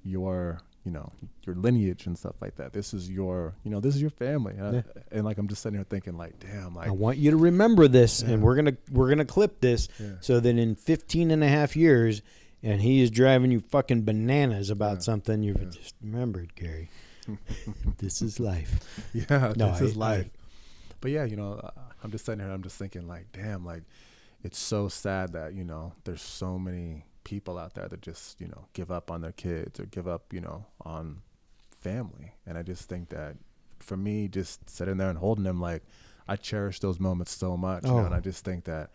your you know, your lineage and stuff like that. This is your, you know, this is your family. And like, I'm just sitting here thinking like, damn, like
I want you to remember this, and we're gonna clip this so that in 15 and a half years, and he is driving you fucking bananas about something, you've just remembered, Gary. This is life.
Yeah, this is life. But yeah, you know, I'm just sitting here, I'm just thinking like, damn, like it's so sad that, you know, there's so many people out there that just, you know, give up on their kids or give up, you know, on family. And I just think that for me, just sitting there and holding them, like I cherish those moments so much. You know, and I just think that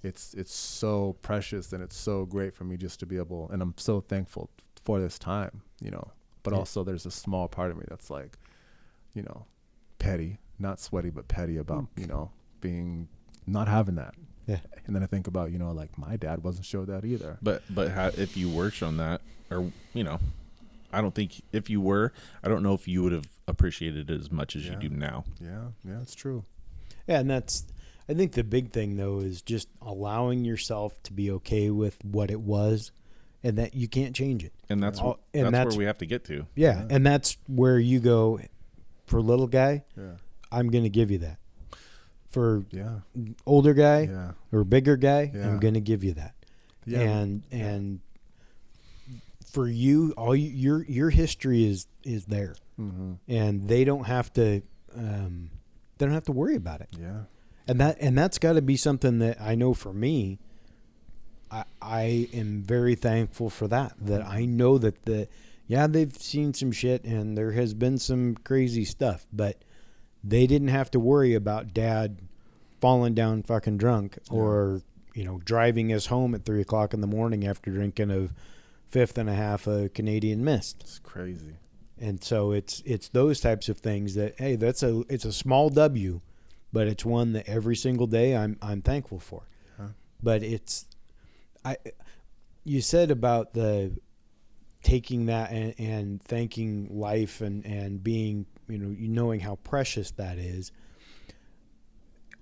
it's so precious, and it's so great for me just to be able, and I'm so thankful for this time, you know, but also there's a small part of me that's like, you know, petty, not sweaty, but petty about, you know, not having that. Yeah. And then I think about, you know, like my dad wasn't showed that either.
But if you were shown that, or, you know, I don't think if you were, I don't know if you would have appreciated it as much as you do now.
Yeah, it's true.
Yeah, and I think the big thing though is just allowing yourself to be okay with what it was, and that you can't change it.
And that's where we have to get to.
Yeah, and that's where you go, for little guy, I'm going to give you that. For older guy or bigger guy, I'm going to give you that. Yeah. And for you, all your history is there, and they don't have to worry about it. Yeah, and that's got to be something that I know for me. I am very thankful for that. That I know that they've seen some shit and there has been some crazy stuff, but they didn't have to worry about dad falling down fucking drunk or, you know, driving us home at 3:00 in the morning after drinking a fifth and a half of Canadian Mist.
It's crazy. And
so it's those types of things that, hey, it's a small W, but it's one that every single day I'm thankful for. Huh. But you said about the taking that and thanking life and being, you know, knowing how precious that is.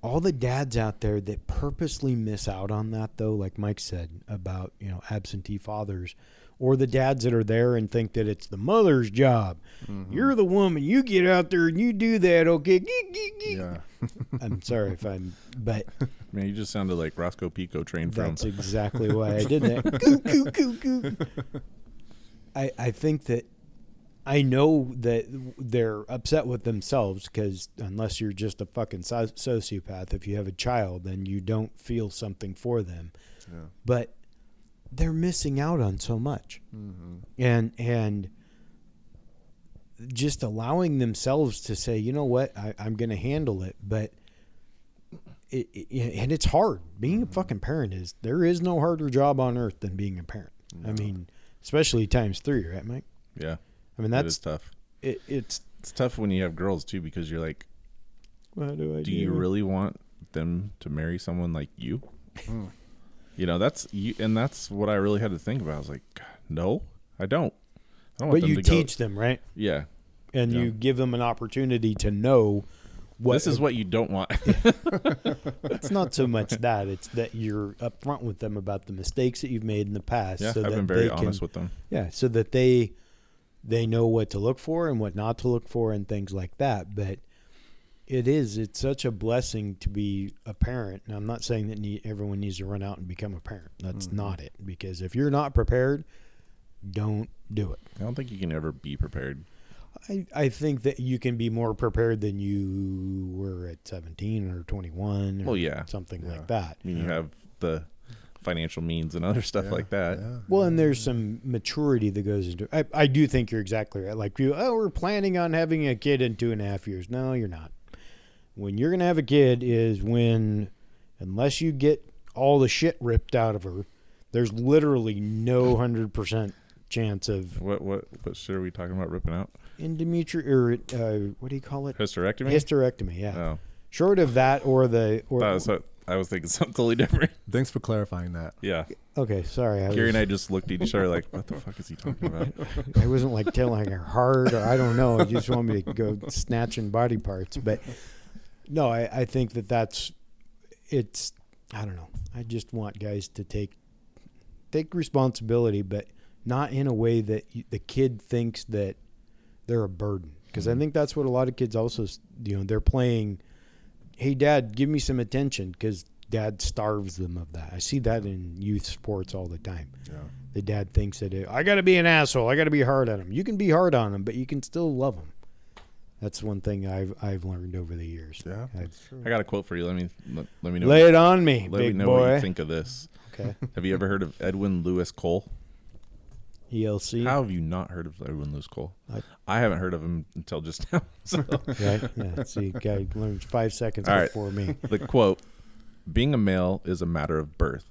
All the dads out there that purposely miss out on that, though, like Mike said about, you know, absentee fathers, or the dads that are there and think that it's the mother's job. Mm-hmm. You're the woman. You get out there and you do that, okay? Yeah. I'm sorry if but
man, you just sounded like Roscoe Pico train from.
That's exactly why I did that. Coo, coo, coo, coo. I think that I know that they're upset with themselves because unless you're just a fucking sociopath, if you have a child, then you don't feel something for them. Yeah. But they're missing out on so much. Mm-hmm. And just allowing themselves to say, you know what, I'm going to handle it. But and it's hard. Being a fucking parent there is no harder job on earth than being a parent. No. I mean, especially times 3, right, Mike?
Yeah.
I mean, that's
tough.
It's
tough when you have girls too, because you're like,
what do
you really want them to marry someone like you? You know, that's what I really had to think about. I was like, no, I don't. Want
but
them
you
to
teach them, right?
Yeah.
And you give them an opportunity to know
this is what you don't want.
It's not so much that. It's that you're upfront with them about the mistakes that you've made in the past.
Yeah, I've been very honest with them.
Yeah, so that they know what to look for and what not to look for and things like that. But it's such a blessing to be a parent. And I'm not saying that everyone needs to run out and become a parent. That's not it. Because if you're not prepared, don't do it.
I don't think you can ever be prepared.
I think that you can be more prepared than you were at 17 or 21 or something like that.
I mean, you have the financial means and other stuff like that.
Yeah. Well, and there's some maturity that goes into it. I do think you're exactly right. Like, we're planning on having a kid in 2.5 years. No, you're not. When you're going to have a kid is when, unless you get all the shit ripped out of her, there's literally no 100% chance of...
What shit are we talking about ripping out?
Endometrial, or what do you call it?
Hysterectomy?
Hysterectomy, yeah. Oh. Short of that or
I was thinking something totally different.
Thanks for clarifying that.
Yeah.
Okay, sorry.
Gary and I just looked at each other like, what the fuck is he talking about?
I wasn't like telling her hard, or I don't know. You just want me to go snatching body parts. But no, I think I don't know. I just want guys to take responsibility, but not in a way that the kid thinks that they're a burden. Because I think that's what a lot of kids also, they're playing, hey, Dad, give me some attention, because Dad starves them of that. I see that in youth sports all the time.
Yeah.
The dad thinks that, I got to be an asshole. I got to be hard on him. You can be hard on him, but you can still love him. That's one thing I've learned over the years.
Yeah, that's true.
I got a quote for you. Let me know.
Lay it on me,
Let me
big
know
boy.
what you think of this.
Okay.
Have you ever heard of Edwin Lewis Cole?
ELC.
How have you not heard of Edwin Lewis Cole?
I-
I haven't heard of him until just now. So.
Right? Yeah. See, guy learns 5 seconds
All right.
before me.
The quote: "Being a male is a matter of birth.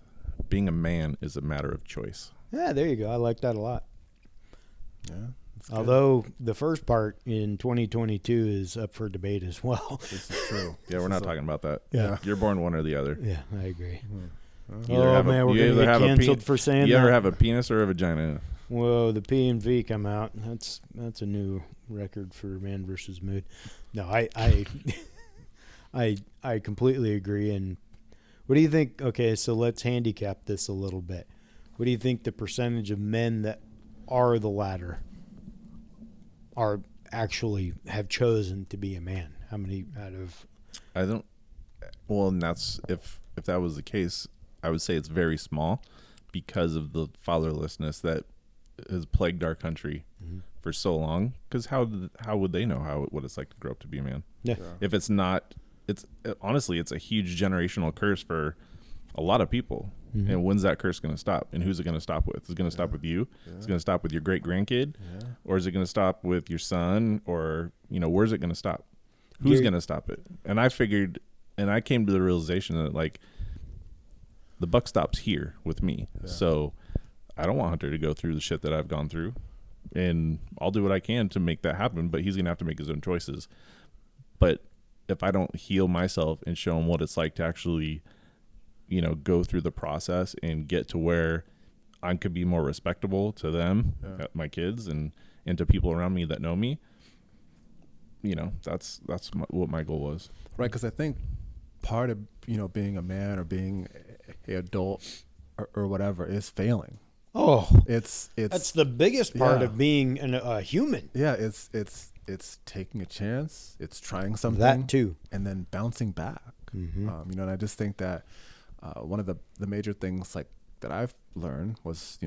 Being a man is a matter of choice."
Yeah, there you go. I like that a lot.
Yeah. that's good.
Although the first part in 2022 is up for debate as well.
This is true.
Yeah, we're not talking about that.
Yeah.
You're born one or the other.
Yeah, I agree.
You either
Oh,
have
man, we're
you
going to
either
get
have a
canceled for saying
You
that.
ever have a penis or a vagina?
Whoa, the P and V come out. That's a new record for ManVsMood. No, I completely agree. And what do you think? Okay, so let's handicap this a little bit. What do you think the percentage of men that are the latter are actually have chosen to be a man? How many out of?
I don't. Well, and that's if that was the case, I would say it's very small because of the fatherlessness that has plagued our country for so long. Because how would they know what it's like to grow up to be a man?
Yeah.
If it's not, honestly, it's a huge generational curse for a lot of people. And when's that curse going to stop? And who's it going to stop with? Is it going to stop with you? Is it going to stop with your great grandkid? Or is it going to stop with your son? Or, where's it going to stop? Who's going to stop it? And I figured, and I came to the realization that, like, the buck stops here with me. Yeah. So I don't want Hunter to go through the shit that I've gone through. And I'll do what I can to make that happen, but he's going to have to make his own choices. But if I don't heal myself and show him what it's like to actually, go through the process and get to where I could be more respectable to them, my kids, and to people around me that know me, that's what my goal was.
Right, because I think part of being a man or being an adult or whatever is failing.
Oh,
It's
that's the biggest part
yeah.
of being a human.
Yeah, it's taking a chance. It's trying something.
That too.
And then bouncing back. And I just think that one of the major things like that I've learned was,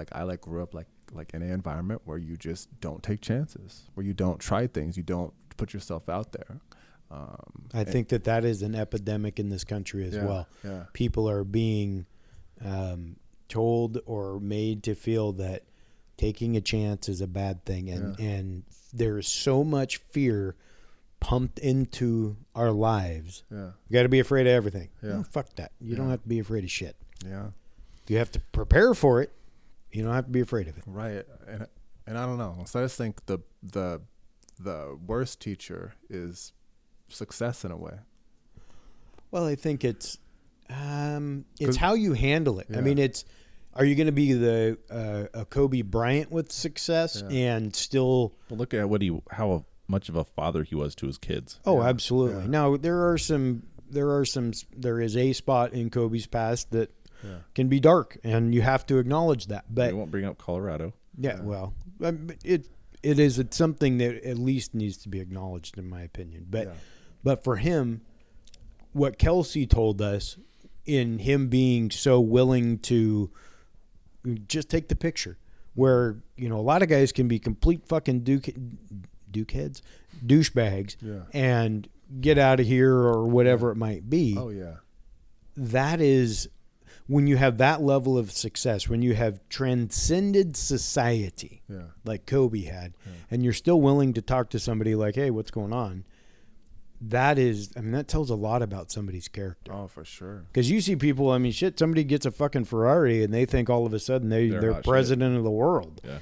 I grew up like in an environment where you just don't take chances, where you don't try things, you don't put yourself out there.
I think that is an epidemic in this country as well.
Yeah.
People are being told or made to feel that taking a chance is a bad thing. And there is so much fear pumped into our lives.
Yeah.
You got to be afraid of everything.
Yeah.
No, fuck that. You don't have to be afraid of shit.
Yeah.
You have to prepare for it. You don't have to be afraid of it.
Right. And I don't know. So I just think the worst teacher is success in a way.
Well, I think it's how you handle it.
Yeah.
I mean, are you going to be a Kobe Bryant with success and still?
Well, look at how much of a father he was to his kids.
Oh, absolutely.
Yeah.
Now there is a spot in Kobe's past that can be dark, and you have to acknowledge that. But
We won't bring up Colorado.
yeah, well, it's something that at least needs to be acknowledged, in my opinion. But for him, what Kelsey told us, in him being so willing to just take the picture, where a lot of guys can be complete fucking douchebags, and get out of here or whatever it might be.
Oh yeah.
That is when you have that level of success, when you have transcended society, like Kobe had, and you're still willing to talk to somebody like, hey, what's going on? That tells a lot about somebody's character.
Oh, for sure.
Because you see people, somebody gets a fucking Ferrari and they think all of a sudden they're president of the world. Yeah.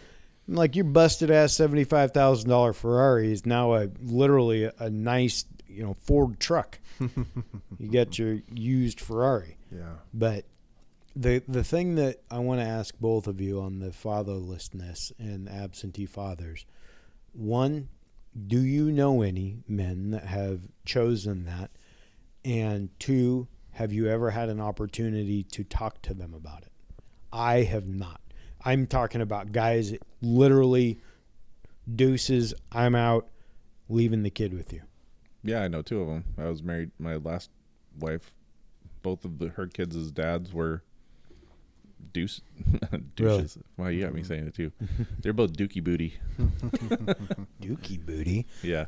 Like, your busted ass $75,000 Ferrari is now literally a nice, Ford truck. You got your used Ferrari.
Yeah.
But the thing that I want to ask both of you on the fatherlessness and absentee fathers, one, do you know any men that have chosen that? And two, have you ever had an opportunity to talk to them about it? I have not. I'm talking about guys that literally deuces, I'm out, leaving the kid with you.
Yeah, I know 2 of them. I was married. My last wife, both of her kids' dads were douches.
Really?
Well, you got me saying it too. They're both dookie booty.
Dookie booty.
Yeah.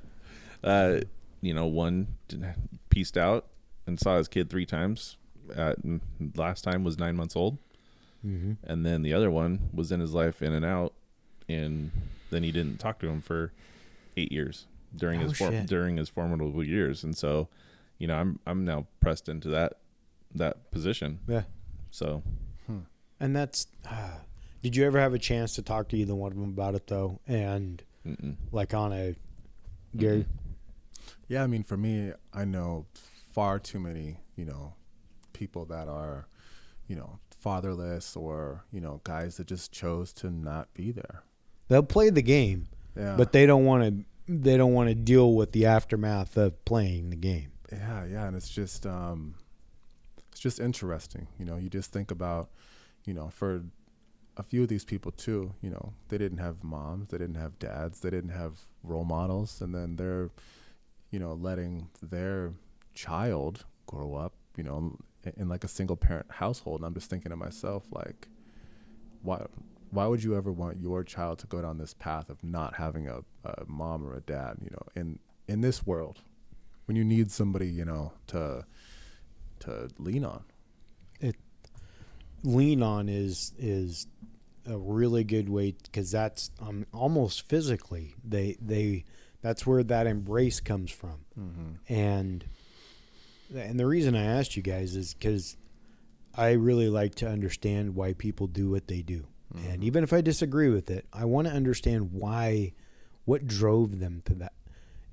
One pieced out and saw his kid 3 times. Last time was 9 months old.
Mm-hmm.
And then the other one was in his life in and out. And then he didn't talk to him for 8 years during his formidable years. And so, I'm now pressed into that position.
Yeah.
So.
And that's, did you ever have a chance to talk to either one of them about it though? And like on a, Gary?
Yeah, I mean, for me, I know far too many, people that are, fatherless or, guys that just chose to not be there.
They'll play the game, but they don't want to deal with the aftermath of playing the game.
Yeah, and it's just interesting. You just think about, for a few of these people too, they didn't have moms, they didn't have dads, they didn't have role models, and then they're, letting their child grow up, in like a single parent household. And I'm just thinking to myself, like, why would you ever want your child to go down this path of not having a mom or a dad, in this world, when you need somebody, to lean on?
Lean on is a really good way, because that's almost physically that's where that embrace comes from. And the reason I asked you guys is because I really like to understand why people do what they do. And even if I disagree with it, I want to understand what drove them to that.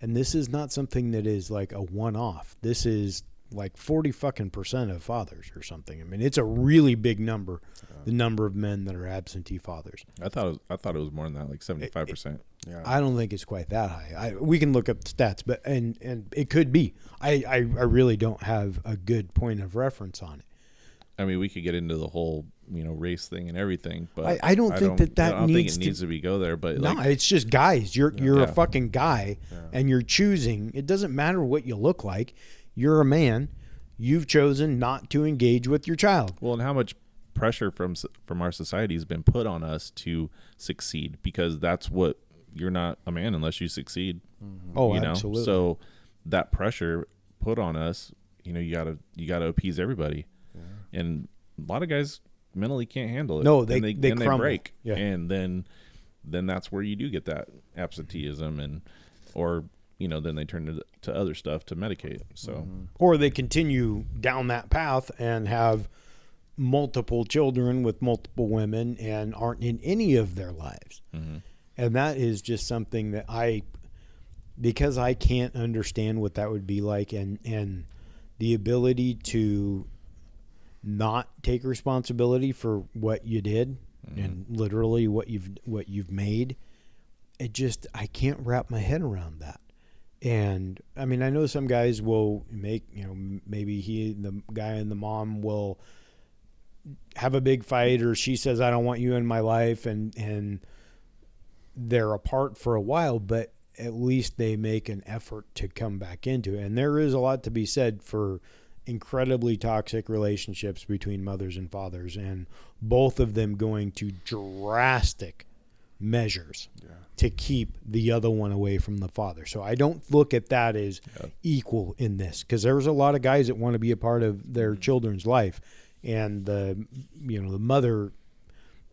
And this is not something that is like a one-off. This is like 40% of fathers or something. I mean, it's a really big number, the number of men that are absentee fathers.
I thought it was more than that, like 75%.
Yeah.
I don't think it's quite that high. We can look up the stats, but and it could be. I really don't have a good point of reference on it.
I mean, we could get into the whole, race thing and everything, but
I don't think that needs
to be go there. But
no, it's just guys. You're a fucking guy, and you're choosing. It doesn't matter what you look like. You're a man. You've chosen not to engage with your child.
Well, and how much pressure from our society has been put on us to succeed, because that's what, you're not a man unless you succeed.
Oh, absolutely.
So that pressure put on us, you gotta appease everybody, and a lot of guys mentally can't handle it.
No, they
crumble. They break,
and
then that's where you do get that absenteeism, or then they turn to other stuff to medicate. So,
or they continue down that path and have multiple children with multiple women and aren't in any of their lives. And that is just something that because I can't understand what that would be like, and the ability to not take responsibility for what you did and literally what you've made. I can't wrap my head around that. And I mean, I know some guys will make, maybe the guy and the mom will have a big fight, or she says, I don't want you in my life. And they're apart for a while, but at least they make an effort to come back into it. And there is a lot to be said for incredibly toxic relationships between mothers and fathers, and both of them going to drastic measures to keep the other one away from the father. So I don't look at that as equal in this, because there's a lot of guys that want to be a part of their children's life, and the mother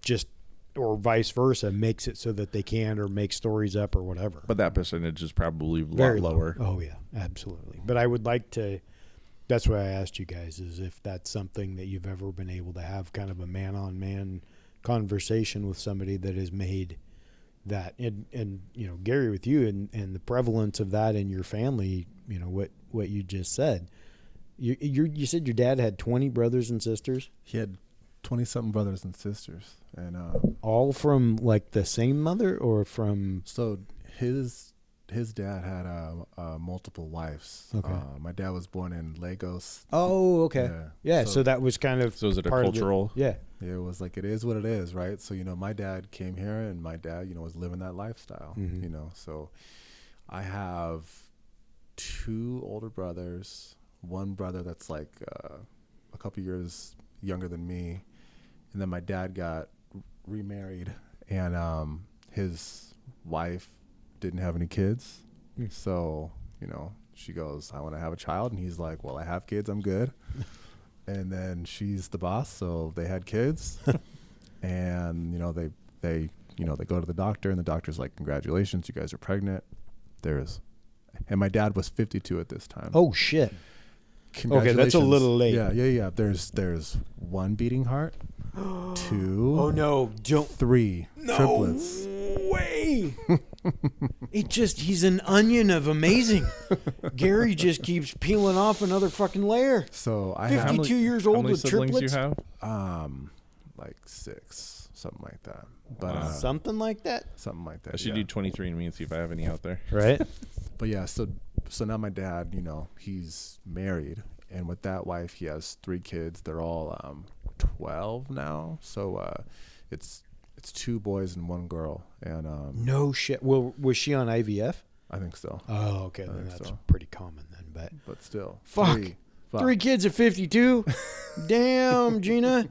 just, or vice versa, makes it so that they can, or make stories up or whatever.
But that percentage is probably
very
lower.
Oh yeah, absolutely. But I would like to, that's why I asked you guys, is if that's something that you've ever been able to have kind of a man-on-man conversation with somebody that has made that, and Gary, with you and the prevalence of that in your family, what you just said, you said your dad had 20 brothers and sisters.
He had 20-something brothers and sisters, and
all from like the same mother, or from?
So his his dad had multiple wives.
Okay.
My dad was born in Lagos.
Oh, okay. Yeah, so
So-
that was kind of
So is it a
part of
cultural?
Yeah.
It was like, it is what it is, right? So, my dad came here, and my dad, was living that lifestyle, So I have 2 older brothers, one brother that's like a couple years younger than me. And then my dad got remarried, and his wife didn't have any kids. So, she goes, I want to have a child. And he's like, well, I have kids. I'm good. And then she's the boss. So they had kids and, they go to the doctor, and the doctor's like, congratulations, you guys are pregnant. And my dad was 52 at this time.
Oh, shit.
Congratulations.
Okay, that's a little late.
Yeah. There's 1 beating heart, 2.
Oh, no. Don't.
3 triplets.
Way. He's an onion of amazing. Gary just keeps peeling off another fucking layer.
So I
52
have
years
How
old
many
with
siblings
triplets.
you have?
like 6, something like that. But
Wow.
Something like that.
something like that.
I should do 23andMe and see if I have any out there.
Right.
But yeah, so now my dad, he's married, and with that wife, he has 3 kids. They're all 12 now. So it's 2 boys and 1 girl, and
No shit. Well, was she on IVF?
I think so.
Oh, okay. Then
think
that's
so.
pretty common then.
But still,
Fuck.
3.
3 kids at 52. Damn, Gina.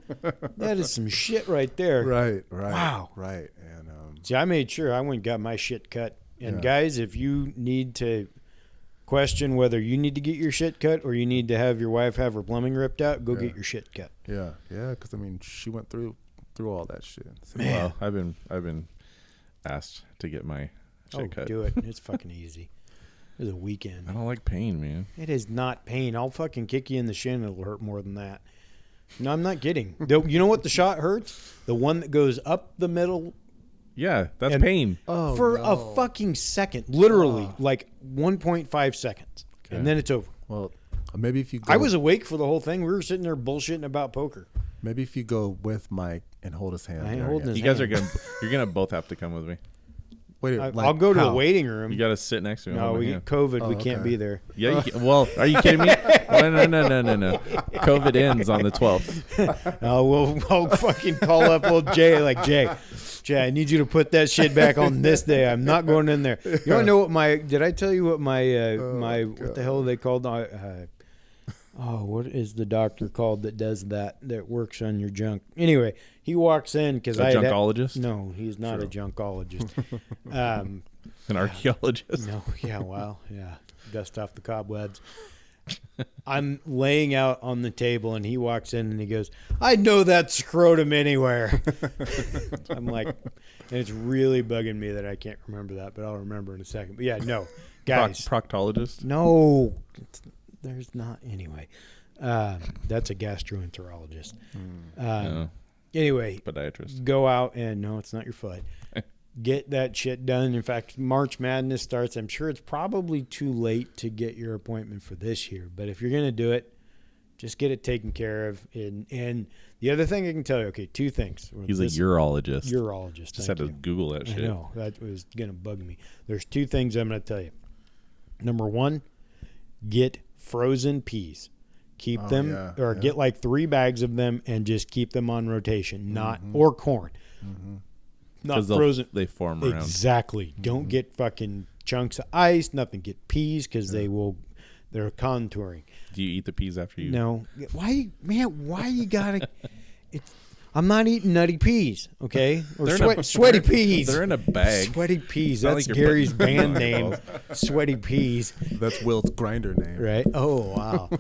That is some shit right there.
Right.
Wow.
Right. And
See, I made sure I went and got my shit cut. And
Yeah.
guys, if you need to question whether you need to get your shit cut or you need to have your wife have her plumbing ripped out, go
Yeah.
get your shit cut.
yeah, because she went through all that shit. So,
Man.
Well, I've been asked to get my shit cut.
Do it. It's fucking easy. It was a weekend.
I don't like pain, man.
It is not pain. I'll fucking kick you in the shin. It'll hurt more than that. No, I'm not kidding. You know what the shot hurts? The one that goes up the middle
Yeah, that's
And-
pain.
Oh,
for
no.
a fucking second. Literally, like 1.5 seconds.
Okay.
And then it's over.
Well, maybe if you go,
I was awake for the whole thing. We were sitting there bullshitting about poker.
maybe if you go with Mike and hold his hand.
I ain't
there,
holding
yeah.
his
You guys
hand.
you're gonna both have to come with me.
Wait,
I'll go to the waiting room.
You got to sit next to me. and
No,
hold my
we
hand.
get COVID.
Oh,
We can't
okay.
be there.
Yeah, you can, well, are you kidding me? No. COVID ends on the 12th.
I'll fucking call up old Jay. Like, Jay, I need you to put that shit back on this day. I'm not going in there. You don't know what did I tell you what what the hell are they called? What is the doctor called that does that works on your junk? Anyway, he walks in because
A junkologist?
No, he's not a junkologist.
An archaeologist?
No, yeah, dust off the cobwebs. I'm laying out on the table, and he walks in, and he goes, "I know that scrotum anywhere." I'm like, and it's really bugging me that I can't remember that, but I'll remember in a second. But yeah, no, guys,
Proctologist?
no, there's not. Anyway, that's a gastroenterologist.
No,
Anyway,
podiatrist.
go out and no, it's not your foot. Get that shit done. In fact, March Madness starts. I'm sure it's probably too late to get your appointment for this year. But if you're going to do it, just get it taken care of. And the other thing I can tell you, okay, 2 things.
He's a urologist.
Urologist.
Just
thank
had to
you.
Google that
I
shit.
know. That was going to bug me. There's 2 things I'm going to tell you. Number 1, get frozen peas. Keep them, or get like 3 bags of them and just keep them on rotation, or corn. Not frozen.
They form around.
Exactly. Don't get fucking chunks of ice. Nothing. Get peas because they're contouring.
Do you eat the peas after you?
No. Why you gotta? I'm not eating nutty peas, okay? Or sweaty peas.
They're in a bag.
Sweaty peas.
Not
That's
like you're
Gary's
putting
band
them
name.
on
Sweaty peas.
That's Will's grinder name.
Right? Oh, wow.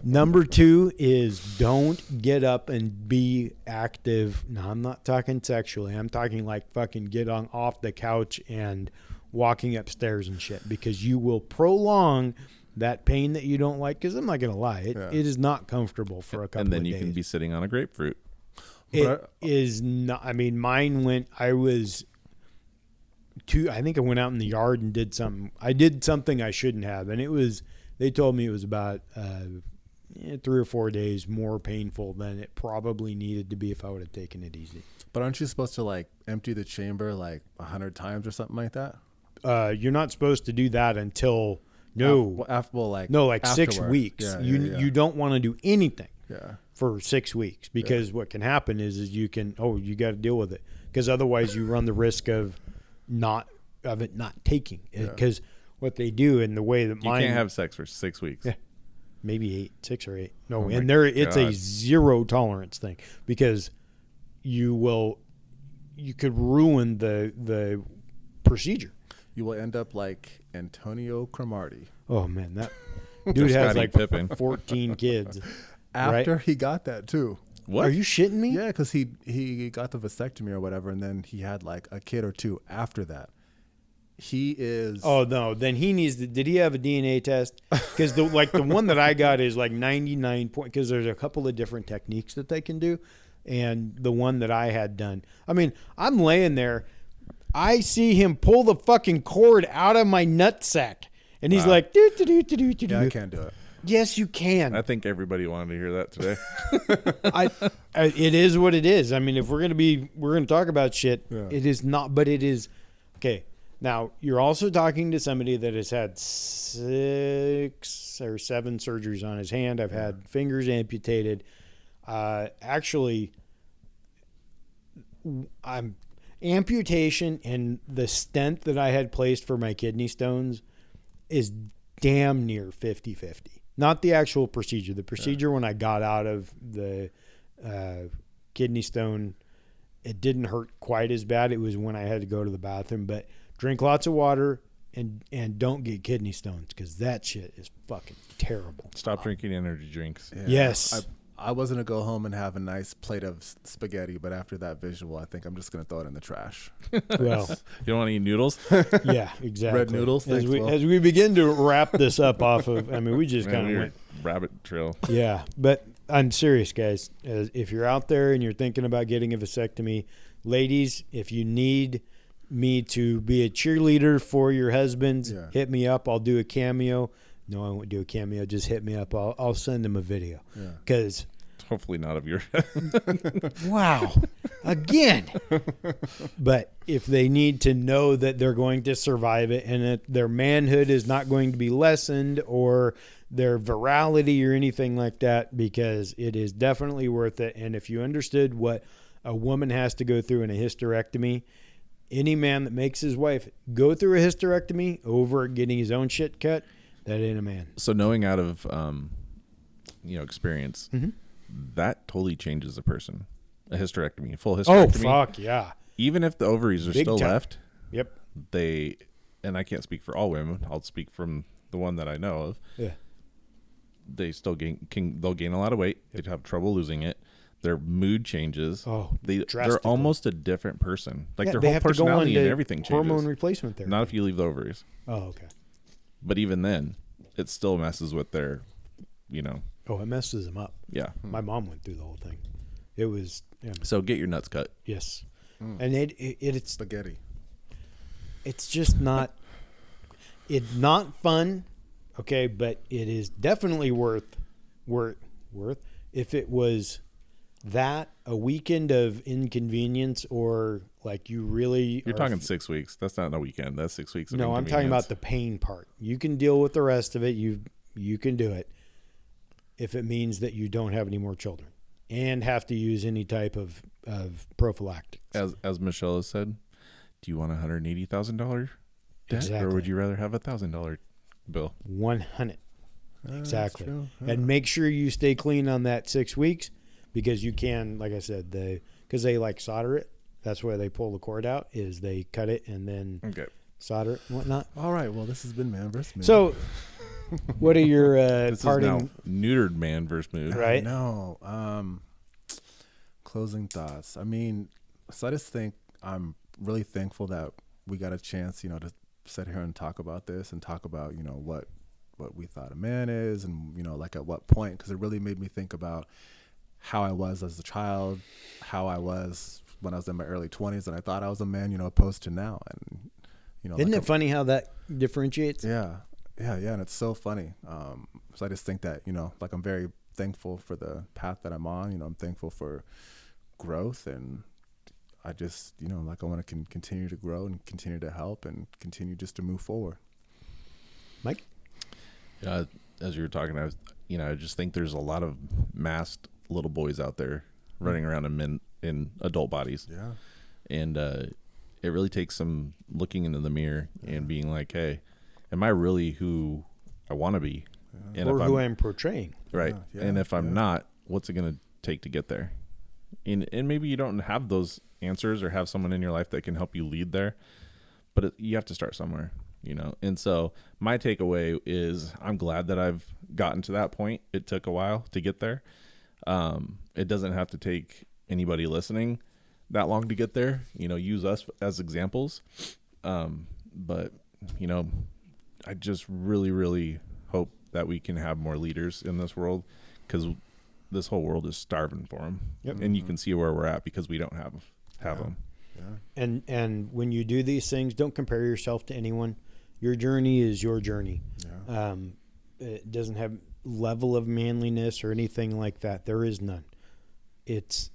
Number 2 is don't get up and be active. No, I'm not talking sexually. I'm talking like fucking get on off the couch and walking upstairs and shit, because you will prolong that pain that you don't like. Because I'm not going to lie. It is not comfortable for a couple of days.
And then you can be sitting on a grapefruit.
It is not. I mean, mine went. I was I think I went out in the yard and did something. I did something I shouldn't have, and it was. They told me it was about 3 or 4 days more painful than it probably needed to be if I would have taken it easy.
But aren't you supposed to like empty the chamber like 100 times or something like that?
you're not supposed to do that until
like
6
afterward.
weeks.
Yeah,
You don't want to do anything
yeah.
for 6 weeks, because what can happen is you got to deal with it, because otherwise you run the risk of it not taking it, because what they do in the way that
You can't have sex for 6 weeks.
Yeah. Maybe 6 or 8. No,
Oh
and
my
it's a
God.
zero tolerance thing, because you could ruin the procedure.
You will end up like Antonio Cromartie
Oh man, that dude has
Scottie
like
Pippen.
14 kids.
after he got that too.
What?
Are you shitting me?
Yeah, because he got the vasectomy or whatever, and then he had like a kid or two after that. He is.
Oh no, then he needs to. Did he have a DNA test? Because the one that I got is like 99 point. Because there's a couple of different techniques that they can do, and the one that I had done. I mean, I'm laying there, I see him pull the fucking cord out of my nutsack, and he's like, do do do do do do.
Yeah, I can't do it.
Yes, you can.
I think everybody wanted to hear that today.
It is what it is. I mean, if we're gonna talk about shit, it is not. But it is okay. Now you're also talking to somebody that has had 6 or 7 surgeries on his hand. I've had fingers amputated. Actually, I'm amputation and the stent that I had placed for my kidney stones is damn near 50-50. Not the actual procedure. The procedure when I got out of the kidney stone, it didn't hurt quite as bad. It was when I had to go to the bathroom. But drink lots of water and don't get kidney stones, because that shit is fucking terrible.
Stop drinking energy drinks.
Yeah.
Yes.
I was gonna go home and have a nice plate of spaghetti, but after that visual, I think I'm just gonna throw it in the trash.
Well,
You don't want to eat noodles?
yeah, exactly.
Red noodles.
As
Thanks,
we,
Will.
as we begin to wrap this up off of, I mean, we just
Man,
kind of
we're
went.
rabbit trail.
Yeah, but I'm serious, guys. If you're out there and you're thinking about getting a vasectomy, ladies, if you need me to be a cheerleader for your husbands, hit me up. I'll do a cameo. No, I won't do a cameo. Just hit me up. I'll send them a video. Because
Hopefully not of your.
wow, again. But if they need to know that they're going to survive it and that their manhood is not going to be lessened or their virality or anything like that, because it is definitely worth it. And if you understood what a woman has to go through in a hysterectomy, any man that makes his wife go through a hysterectomy over getting his own shit cut, that ain't a man.
So knowing out of experience, that totally changes a person. A hysterectomy, a full
Oh,
hysterectomy.
fuck, yeah.
Even if the ovaries are
Big
still
time.
left,
Yep.
and I can't speak for all women. I'll speak from the one that I know of.
Yeah.
They still they'll gain a lot of weight. They'd have trouble losing it. Their mood changes.
Oh,
they're
drastically.
almost a different person. Like
Yeah,
their
they
whole
have to go
personality
on
and
to
everything changes.
hormone replacement therapy.
Not if you leave the ovaries.
Oh, okay.
But even then, it still messes with their,
Oh, it messes them up.
yeah.
My mom went through the whole thing. It was,
So get your nuts cut.
yes. And it's
Spaghetti.
it's just not, it's not fun, okay, but it is definitely worth if it was that, a weekend of inconvenience, or like you really
You're
are
talking 6 weeks. That's not a weekend. That's 6 weeks. Of
No, I'm talking
inconvenience.
about the pain part. You can deal with the rest of it. You can do it if it means that you don't have any more children and have to use any type of prophylactics.
As Michelle has said, do you want $180,000 debt,
Exactly.
or would you rather have $1,000 bill?
100. Exactly.
true.
And make sure you stay clean on that 6 weeks, because you can, like I said, because they like solder it. That's where they pull the cord out, is they cut it and then
Okay.
solder it and whatnot.
All right. Well, this has been ManVsMood.
So what are your
This
parting,
is now neutered man versus mood.
right?
No. Closing thoughts. I mean, so I just think I'm really thankful that we got a chance, to sit here and talk about this and talk about, what we thought a man is, and, like at what point, because it really made me think about how I was as a child, how I was when I was in my early 20s, and I thought I was a man, opposed to now. And,
Isn't
like
it funny how that differentiates?
Yeah. And it's so funny. So I just think that, like I'm very thankful for the path that I'm on. I'm thankful for growth, and I just, you know, like I want to continue to grow and continue to help and continue just to move forward.
Mike?
Yeah, as you were talking, I just think there's a lot of masked little boys out there running around in adult bodies.
Yeah.
And it really takes some looking into the mirror and being like, hey, am I really who I want to be?
Yeah.
And
Or
if
who I'm portraying.
right.
Yeah,
And if I'm not, what's it going to take to get there? And maybe you don't have those answers or have someone in your life that can help you lead there, but you have to start somewhere, you know? And so my takeaway is I'm glad that I've gotten to that point. It took a while to get there. It doesn't have to take anybody listening that long to get there, you know, use us as examples. But, you know, I just really, really hope that we can have more leaders in this world, because this whole world is starving for them.
Yep.
And you can see where we're at because we don't have them.
Yeah.
And when you do these things, don't compare yourself to anyone. Your journey is your journey.
Yeah.
It doesn't have level of manliness or anything like that. There is none. It's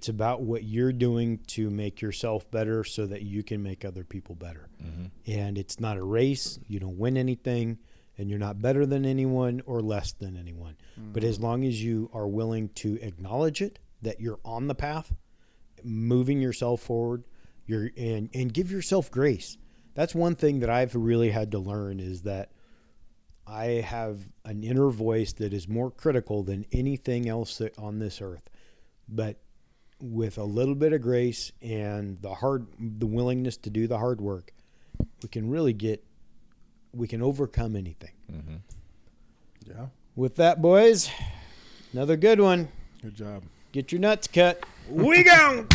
about what you're doing to make yourself better so that you can make other people better.
Mm-hmm.
And it's not a race. You don't win anything, and you're not better than anyone or less than anyone.
Mm-hmm.
But as long as you are willing to acknowledge it, that you're on the path, moving yourself forward, and give yourself grace. That's one thing that I've really had to learn, is that I have an inner voice that is more critical than anything else on this earth. But with a little bit of grace and the willingness to do the hard work, we can overcome anything.
Mm-hmm.
Yeah.
With that, boys, another good one.
Good job.
Get your nuts cut. We go.